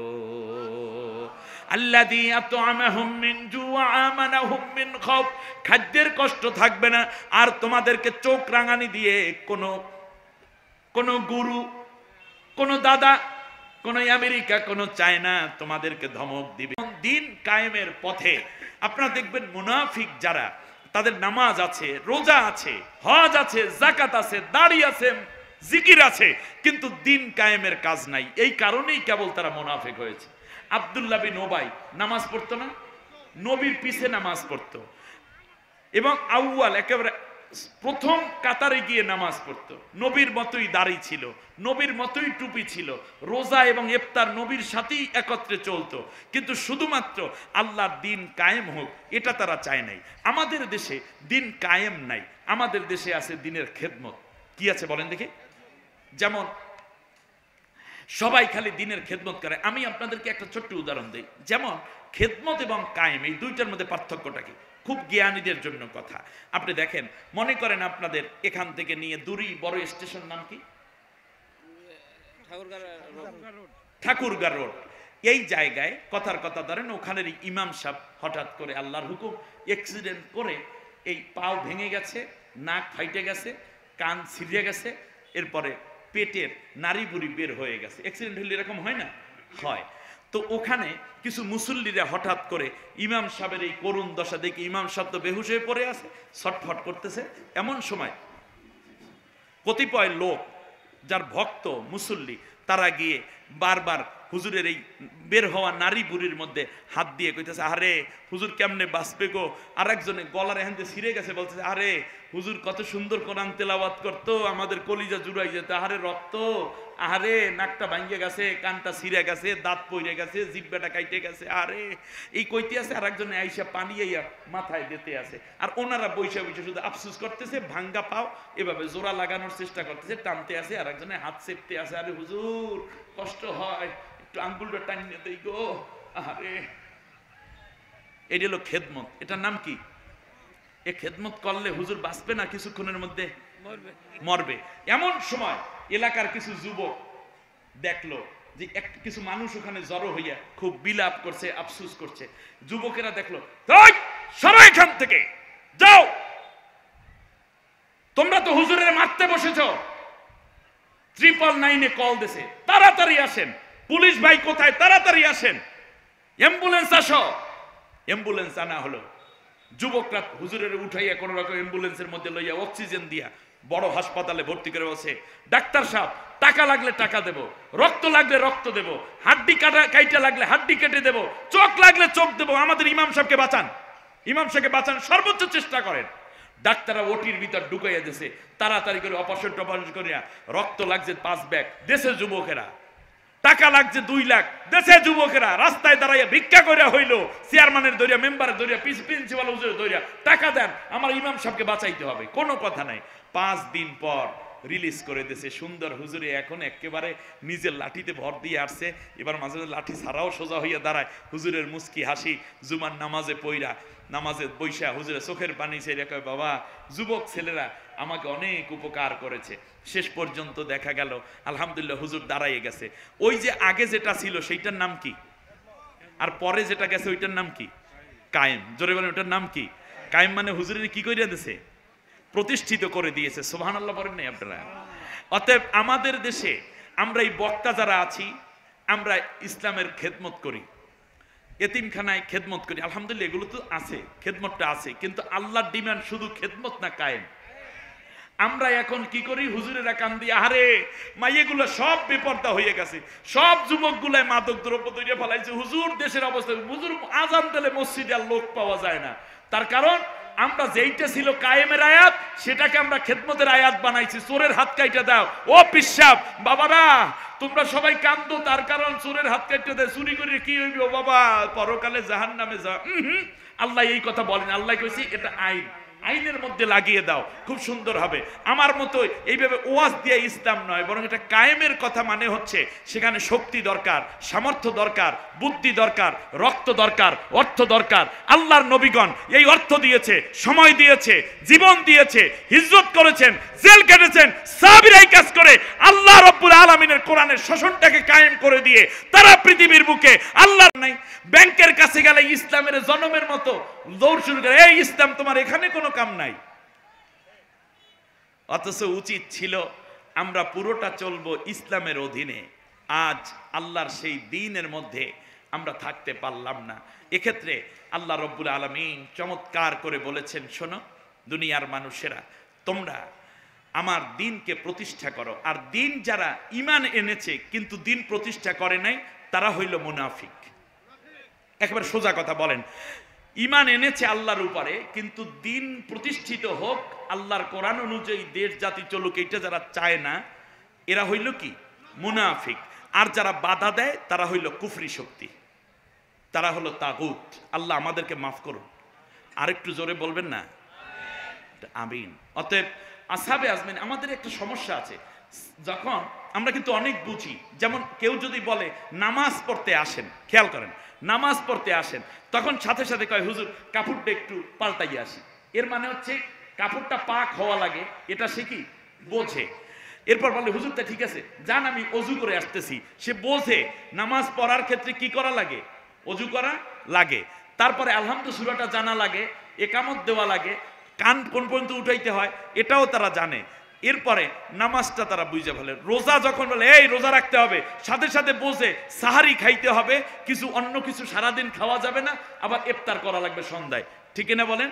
আল্লাযী আত'আমাহুম মিন জু' ওয়া আমানাহুম মিন খাউফ, খাদ্যের কষ্ট থাকবে না। আর তোমাদেরকে চোখ রাঙানি দিয়ে কোন গুরু, কোন দাদা, কোন আমেরিকা, কোন চায়না তোমাদেরকে ধমক দিবে। দিন কায়েমের পথে আপনারা দেখবেন মুনাফিক যারা, তাদের নামাজ আছে, রোজা আছে, হজ আছে, যাকাত আছে, দাড়ি আছে, জিকির আছে, কিন্তু দিন কায়েমের কাজ নাই। এই কারণেই কেবল তারা মুনাফিক হয়েছে। আব্দুল্লাহ বিন উবাই নামাজ পড়তো না? নবীর পিছে নামাজ পড়তো এবং আউয়াল একেবারে প্রথম কাতারে গিয়ে নামাজ পড়তো। নবীর মতোই দাড়ি ছিল, নবীর মতোই টুপি ছিল, রোজা এবং ইফতার নবীর সাথেই একত্রে চলতো, কিন্তু শুধুমাত্র আল্লাহর দিন কায়েম হোক এটা তারা চায় নাই। আমাদের দেশে দিন কায়েম নাই, আমাদের দেশে আছে দিনের খেদমত। কি আছে বলেন দেখি? যেমন সবাই খালি দিনের খেদমত করে। আমি আপনাদেরকে একটা ছোট্ট উদাহরণ দিই। যেমন খেদমত এবং কায়েম এই দুইটার মধ্যে পার্থক্যটা কি? খুব জ্ঞানীদের জন্য কথা। আপনি দেখেন, মনে করেন আপনাদের এখান থেকে নিয়ে দূরী বড় স্টেশন নাম কি? ঠাকুরগাঁ রোড। এই জায়গায় কথার কথা ধরেন ওখানের ইমাম সাহেব হঠাৎ করে আল্লাহর হুকুম অ্যাক্সিডেন্ট করে এই পাও ভেঙে গেছে, নাক ফাইটে গেছে, কান ছিঁড়ে গেছে, এরপরে পেটের নাড়ি বুড়ি বের হয়ে গেছে। অ্যাক্সিডেন্ট হলে এরকম হয় না? হয়। তো ওখানে কিছু মুসল্লিরা হঠাৎ করে ইমাম সাহেবের এই করুণ দশা দেখে, ইমাম সাহেব তো বেহুশ হয়ে পড়ে আছে, ছটফট করতেছে, এমন সময় কতিপয় লোক যার ভক্ত মুসল্লি তারা গিয়ে বারবার হুজুরের এই বের হওয়া নারী বুড়ির মধ্যে হাত দিয়ে কইতেছে, আরে হুজুর কেমনে বাঁচবে গো। আর একজনে গলার এখানে ছিঁড়ে গেছে, বলতেছে, আরে হুজুর কত সুন্দর কোরআন তেলাওয়াত করতো, আমাদের কলিজা জুড়াই যেত, আরে রক্ত, আরে নাকটা ভাঙ্গে গেছে, কানটা ছিঁড়ে গেছে, দাঁত পইরে গেছে, জিব্বাটা কাইটে গেছে, আরে এই কইতে আছে। আর একজনে আইসা পানি আইয়া মাথায় দিতে আছে। আর ওনারা বৈশা বৈশা শুধু আফসুস করতেছে, ভাঙ্গা পাও এভাবে জোড়া লাগানোর চেষ্টা করতেছে, টানতে আছে, আর একজনে হাত চেপতে আছে, আরে হুজুর কষ্ট হয়, একটু আঙ্গুলটা টানিয়ে দেই গো, আরে। এটা হলো খেদমত। এটার নাম কি? এ খেদমত করলে হুজুর বাঁচবে না, কিছুক্ষণের মধ্যে মরবে। এমন সময় এলাকার কিছু যুবক দেখলো যে কিছু মানুষ ওখানে জড়ো হইয়া খুব বিলাপ করছে, আফসুস করছে। যুবকেরা দেখলো, সরো এখান থেকে, যাও, তোমরা তো হুজুরের মারতে বসেছ। 999 কল দিছে, তাড়াতাড়ি আসেন, পুলিশ ভাই কোথায়, তাড়াতাড়ি আসেন, অ্যাম্বুলেন্স আসো। অ্যাম্বুলেন্স আনা হলো। যুবকরা হুজুরের উঠাইয়া কোন রকম অ্যাম্বুলেন্সের মধ্যে লইয়া অক্সিজেন দিয়া বড় হাসপাতালে ভর্তি করে বসে, ডাক্তার সাহেব টাকা লাগলে টাকা দেব, রক্ত লাগলে রক্ত দেব, হাড্ডি কাইটা লাগলে হাড্ডি কেটে দেব, চোখ লাগলে চোখ দেব, আমাদের ইমাম সাহেবকে বাঁচান, ইমাম সাহেবকে বাঁচান, সর্বোচ্চ চেষ্টা করেন। ডাক্তাররা ওটির ভিতর ঢুকাইয়া দিয়েছে, তাড়াতাড়ি করে অপারেশন টপারেশন করিয়া, রক্ত লাগছে 5 ব্যাগ দেশের যুবকেরা, টাকা লাগছে 2 লাখ দেশের যুবকেরা, রাস্তায় দাঁড়াইয়া ভিক্ষা করে হইলো, চেয়ারম্যানের দরিয়া, মেম্বারের দরিয়া, প্রিন্সিপাল হুজুরের দরিয়া, টাকা দেন, আমার ইমাম সাহেবকে বাঁচাইতে হবে। কোনো কথা নাই। 5 দিন পর রিলিজ করে দিয়েছে। সুন্দর হুজুরে এখন একেবারে নিজের লাঠিতে ভর দিয়ে আসছে, এবার মাঝে মাঝে লাঠি ছাড়াও সোজা হইয়া দাঁড়ায়, হুজুরের মুস্কি হাসি, জুমার নামাজে পইরা, নামাজে বৈশা হুজুরের চোখের পানি ছেড়ে কয়, বাবা যুবক ছেলেরা আমাকে অনেক উপকার করেছে। শেষ পর্যন্ত দেখা গেল আলহামদুলিল্লাহ হুজুর দাঁড়াইয়ে গেছে। ওই যে আগে যেটা ছিল সেইটার নাম কি, আর পরে যেটা গেছে ওইটার নাম কি? কায়েম। জোরে বলেন, ওটার নাম কি? কায়েম। মানে হুজুরের কি কইরা দিয়েছে? প্রতিষ্ঠিত করে দিয়েছে। সুবহানাল্লাহ বলেন নাই আপনারা? অতএব আমাদের দেশে আমরা এই বক্তা যারা আছি, আমরা ইসলামের খেদমত করি, এতিমখানায় খেদমত করি, আলহামদুলিল্লাহ এগুলো তো আছে, খেদমতটা আছে, কিন্তু আল্লাহর ডিমান্ড শুধু খেদমত না, কায়েম। আমরা এখন কি করি? হুজুরেরা কান দিয়ে, আরে মাইয়েগুলো সব বেপর্দা হয়ে গেছে, সব যুবকগুলাই মাদক দ্রব্য তৈরি ফেলাইছে, হুজুর দেশের অবস্থা, হুজুর আজান দিলে মসজিদে আর লোক পাওয়া যায় না। তার কারণ আমরা যেইটা ছিল কায়েমের আয়াত, সেটাকে আমরা খেদমতের আয়াত বানাইছি। চোরের হাত কাইটা দাও, ও পিসাব বাবারা তোমরা সবাই কান্দো, তার কারণ চোরের হাত কাইটা দেয়, চুরি করে কি হইবে ও বাবা, পরকালে জাহান্নামে যা। আল্লাহ এই কথা বলেন, আল্লাহ কইছি এটা আইন, আইনের মধ্যে লাগিয়ে দাও, খুব সুন্দর হবে। আমার মতো এইভাবে ওয়াজ দিয়ে ইসলাম নয়, বরং এটা কায়েমের কথা। মানে হচ্ছে সেখানে শক্তি দরকার, সামর্থ্য দরকার, বুদ্ধি দরকার, রক্ত দরকার, অর্থ দরকার। আল্লাহর নবীগণ এই অর্থ দিয়েছে, সময় দিয়েছে, জীবন দিয়েছে, হিজরত করেছেন, জেল কেটেছেন, সাহাবীরা এই কাজ করে আল্লাহ রাব্বুল আলামিনের কোরআনের শাসনটাকে কায়েম করে দিয়ে তারা পৃথিবীর বুকে আল্লাহ নাই। ব্যাংকের কাছে গেলে ইসলামের জনমের মতো দৌড় শুরু করে, এই ইসলাম তোমার এখানে কোনো কাম নাই। অথচ উচিত ছিল আমরা পুরোটা চলবো ইসলামের অধীনে। আজ আল্লাহর সেই দ্বীনের মধ্যে আমরা থাকতে পারলাম না। এক্ষেত্রে আল্লাহ রব্বুল আলামিন চমৎকার করে বলেছেন, শোনো দুনিয়ার মানুষেরা, তোমরা আমার দিনকে প্রতিষ্ঠা করো। আর দিন যারা ঈমান এনেছে কিন্তু দিন প্রতিষ্ঠা করে নাই, তারা হইল মুনাফিক। একেবারে সোজা কথা বলেন, ঈমান এনেছে আল্লাহর উপরে কিন্তু দিন প্রতিষ্ঠিত হোক, আল্লাহর কোরআন অনুযায়ী দেশ জাতি চলুক, এটা যারা চায় না, এরা হইল কি? মুনাফিক। আর যারা বাধা দেয় তারা হইল কুফরি শক্তি, তারা হলো তাগুত। আল্লাহ আমাদেরকে মাফ করুন। আরেকটু জোরে বলবেন না আমিন। অতএব আসহাবে আজমিন আমাদের একটা সমস্যা আছে, যখন আমরা কিন্তু অনেক বুঝি। যেমন কেউ যদি বলে নামাজ পড়তে আসেন, খেয়াল করেন, নামাজ পড়তে আসেন, তখন সাথে সাথে কয় হুজুর কাপড়টা একটু পাল্টাই আসি। এর মানে হচ্ছে কাপড়টা পাক হওয়া লাগে, এটা সে কি বোঝে। এরপর বলে হুজুর তা ঠিক আছে, যান আমি অজু করে আসতেছি। সে বোঝে নামাজ পড়ার ক্ষেত্রে কি করা লাগে, অজু করা লাগে। তারপরে আলহামদুলিল্লাহ সূরাটা জানা লাগে, একামত দেওয়া লাগে, কান কোন পর্যন্ত উঠাইতে হয় এটাও তারা জানে। এরপরে নামাজটা তারা বুঝে ফেলে। রোজা যখন বলে এই রোজা রাখতে হবে, সাথে সাথে বোঝে সাহারি খাইতে হবে, কিছু অন্য কিছু সারাদিন খাওয়া যাবে না, আবার ইফতার করা লাগবে সন্ধ্যায়। ঠিক না বলেন?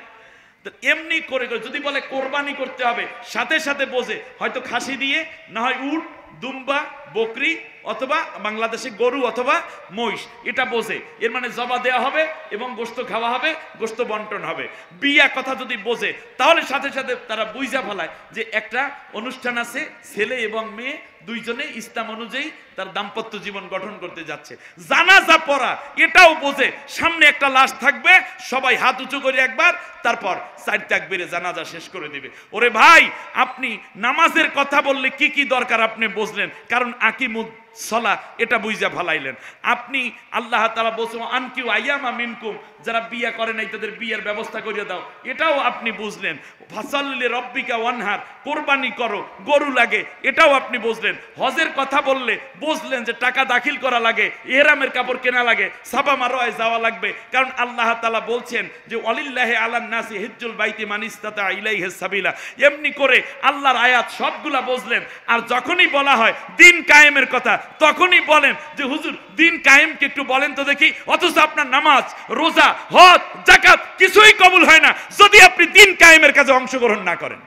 এমনি করে যদি বলে কোরবানি করতে হবে, সাথে সাথে বোঝে হয়তো খাসি দিয়ে, না হয় উট, দুম্বা, বকরি, অথবা বাংলাদেশে গরু অথবা মহিষ, এটা বোঝে। এর মানে জবা দেওয়া হবে এবং গোশত খাওয়া হবে, গোশত বন্টন হবে। বিয়া কথা যদি বোঝে, তাহলে সাথে সাথে তারা বুঝা ফেলায় যে একটা অনুষ্ঠান আছে, ছেলে এবং মেয়ে দুইজনে ইসলাম অনুযায়ী তার দাম্পত্য জীবন গঠন করতে যাচ্ছে। জানাজা পড়া এটাও বোঝে, সামনে একটা লাশ থাকবে, সবাই হাত উঁচু করে একবার, তারপর 4 তাকবীরে জানাজা শেষ করে দিবে। ওরে ভাই, আপনি নামাজের কথা বললে কি কি দরকার আপনি বুঝলেন, কারণ আকিমুস সলা এটা বুঝা ফেলাইলেন আপনি। আল্লাহ তাআলা বলছেন আনকিউ আইয়ামা মিনকুম, যারা বিয়ে করে নাই তাদের বিয়ের ব্যবস্থা করে দাও, এটাও আপনি বুঝলেন। ফাসাল্লি রব্বিকা ওয়ানহার, কোরবানি করো, গরু লাগে, এটাও আপনি বুঝলেন। হজের কথা বললে বুঝলেন যে টাকা দাখিল করা লাগে, ইহরামের কাপড় কেনা লাগে, সাফা মারওয়ায় যাওয়া লাগবে, কারণ আল্লাহ তাআলা বলছেন যে ওয়ালিল্লাহি আলান নাসি হিজ্জুল বাইতি মান ইসতাতা ইলাইহি সাবিলা। এমনি করে আল্লাহর আয়াত সবগুলা বুঝলেন। আর যখনই বলা হয় দিন কায়েমের কথা, তখনই বলেন যে হুজুর দিন কায়েমকে একটু বলেন তো দেখি, অথচ আপনার নামাজ, রোজা, হজ, যাকাত কিছুই কবুল হয় না যদি আপনি দিন কায়েমের কাজে অংশগ্রহণ না করেন।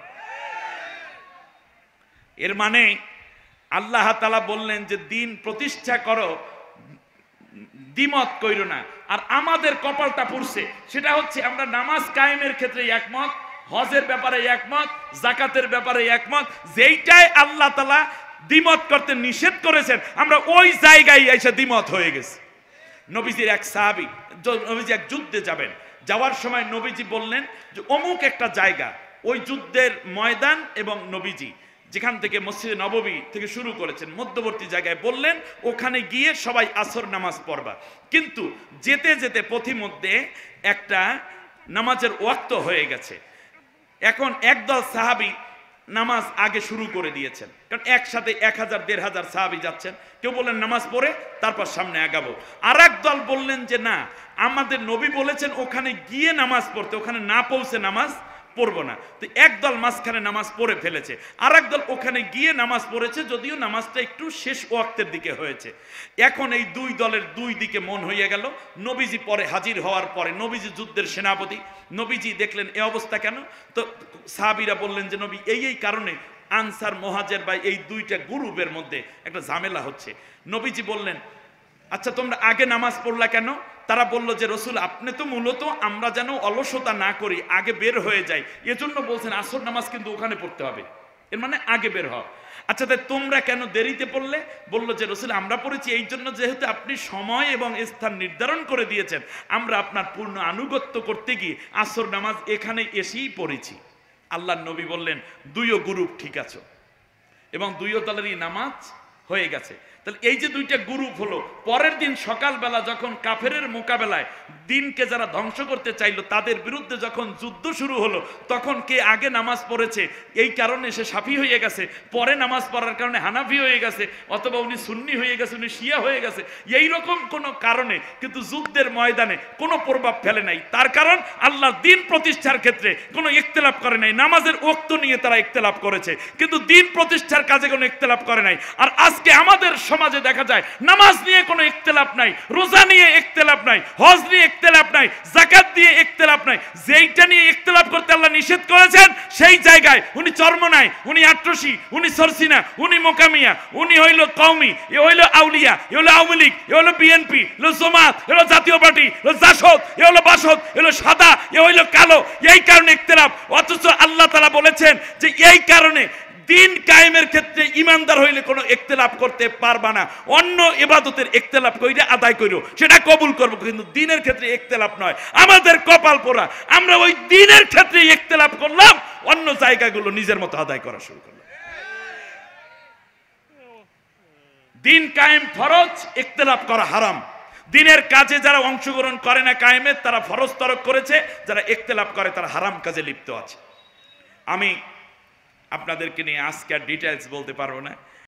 এর মানে আল্লাহ তাআলা বললেন যে দিন প্রতিষ্ঠা করো, দ্বিমত কইরো না। আর আমাদের কপালটা পুড়ছে, সেটা হচ্ছে আমরা নামাজ কায়েমের ক্ষেত্রে একমত, হজের ব্যাপারে একমত, যাকাতের ব্যাপারে একমত, যেইটাই আল্লাহ তাআলা দ্বিমত করতে নিষেধ করেছেন আমরা ওই জায়গায় এসে দ্বিমত হয়ে গেছে। নবীজির এক সাহাবী, নবীজি এক যুদ্ধে যাবেন, যাওয়ার সময় নবীজি বললেন যে অমুক একটা জায়গা, ওই যুদ্ধের ময়দান এবং নবীজি যেখান থেকে মসজিদে নববী থেকে শুরু করেছেন মধ্যবর্তী জায়গায় বললেন ওখানে গিয়ে সবাই আসর নামাজ পড়বা। কিন্তু যেতে যেতে পথিমধ্যে একটা নামাজের ওয়াক্ত হয়ে গেছে। এখন একদল সাহাবী নামাজ আগে শুরু করে দিয়েছেন, কারণ একসাথে 1000-1500 সাহাবী যাচ্ছেন। কেউ বললেন নামাজ পড়ে তারপর সামনে আগাবো। আর এক দল বললেন যে না, আমাদের নবী বলেছেন ওখানে গিয়ে নামাজ পড়তে, ওখানে না পৌঁছে নামাজ পড়বো না। তো একদল মাঝখানে নামাজ পড়ে ফেলেছে, আর একদল ওখানে গিয়ে নামাজ পড়েছে, যদিও নামাজটা একটু শেষ ওয়াক্তের দিকে হয়েছে। এখন এই দুই দলের দুই দিকে মন হয়ে গেল। নবীজি পরে হাজির হওয়ার পরে, নবীজি যুদ্ধের সেনাপতি, নবীজি দেখলেন এ অবস্থা কেন। তো সাহাবীরা বললেন যে নবী এই কারণে আনসার মুহাজির বা এই দুইটা গ্রুপের মধ্যে একটা ঝামেলা হচ্ছে। নবীজি বললেন আচ্ছা তোমরা আগে নামাজ পড়লা কেন? তারা বলল যে রসুল আপনি তো মূলত আমরা যেন অলসতা না করি, আগে বের হয়ে যাই, এজন্য বলছেন আসর নামাজ কিন্তু ওখানে পড়তে হবে, এর মানে আগে বের হও। আচ্ছা তাই তোমরা কেন দেরিতে পড়লে? বললো যে রসুল আমরা পড়েছি এই জন্য যেহেতু আপনি সময় এবং স্থান নির্ধারণ করে দিয়েছেন, আমরা আপনার পূর্ণ আনুগত্য করতে গিয়ে আসর নামাজ এখানে এসেই পড়েছি। আল্লাহর নবী বললেন দুইও গ্রুপ ঠিক আছে এবং দুইও দলেরই নামাজ হয়ে গেছে। তাহলে এই যে দুইটা গ্রুপ হলো, পরের দিন সকালবেলা যখন কাফেরের মোকাবেলায় দিনকে যারা ধ্বংস করতে চাইলো তাদের বিরুদ্ধে যখন যুদ্ধ শুরু হলো, তখন কে আগে নামাজ পড়েছে এই কারণে সে শাফি হয়ে গেছে, পরে নামাজ পড়ার কারণে হানাফি হয়ে গেছে, অথবা উনি সুন্নি হয়ে গেছে, উনি শিয়া হয়ে গেছে, এইরকম কোনো কারণে কিন্তু যুদ্ধের ময়দানে কোনো প্রভাব ফেলে নাই। তার কারণ আল্লাহর দিন প্রতিষ্ঠার ক্ষেত্রে কোনো ইখতিলাফ করে নাই। নামাজের ওয়াক্ত নিয়ে তারা ইখতিলাফ করেছে, কিন্তু দিন প্রতিষ্ঠার কাজে কোনো ইখতিলাফ করে নাই। আর আজকে আমাদের সমাজে দেখা যায় নামাজ নিয়ে কোনো ইখতিলাফ নাই, রোজা নিয়ে ইখতিলাফ নাই, হজ নিয়ে ইখতিলাফ নাই, যাকাত দিয়ে ইখতিলাফ নাই। যেইটা নিয়ে ইখতিলাফ করতে আল্লাহ নিষেধ করেছেন সেই জায়গায় উনি চর্মনাই, উনি আট্রসি, উনি সরসিনা, উনি মোকামিয়া, উনি হইল কওমি, এ হইল আউলিয়া, এ হলো আওয়ামী লীগ, এ হলো বিএনপি, এ হলো জামাত, এ হলো জাতীয় পার্টি, এ হলো জাসদ, এ হলো বাসদ, এ হলো সাদা, এ হইল কালো। এই কারণে ইখতিলাফ। অথচ আল্লাহ তাআলা বলেছেন যে এই কারণে দিন কায়েমের ক্ষেত্রে ইমানদার হইলে কোনো ইখতিলাফ করতে পারবা না। অন্য ইবাদতের ইখতিলাফ কইরা আদায় কইরো, সেটা কবুল করব, কিন্তু দিনের ক্ষেত্রে ইখতিলাফ নয়। আমাদের কপাল পোড়া, আমরা ওই দিনের ক্ষেত্রে ইখতিলাফ করলাম, অন্য জায়গাগুলো নিজের মতো আদায় করা শুরু করলাম। দিন কায়েম ফরজ, ইখতিলাফ করা হারাম। দিনের কাজে যারা অংশগ্রহণ করে না কায়েমের, তারা ফরজ তরক করেছে, যারা ইখতিলাফ করে তারা হারাম কাজে লিপ্ত আছে। আমি আপনাদেরকে নিয়ে আজকে আর ডিটেইলস বলতে পারবো না।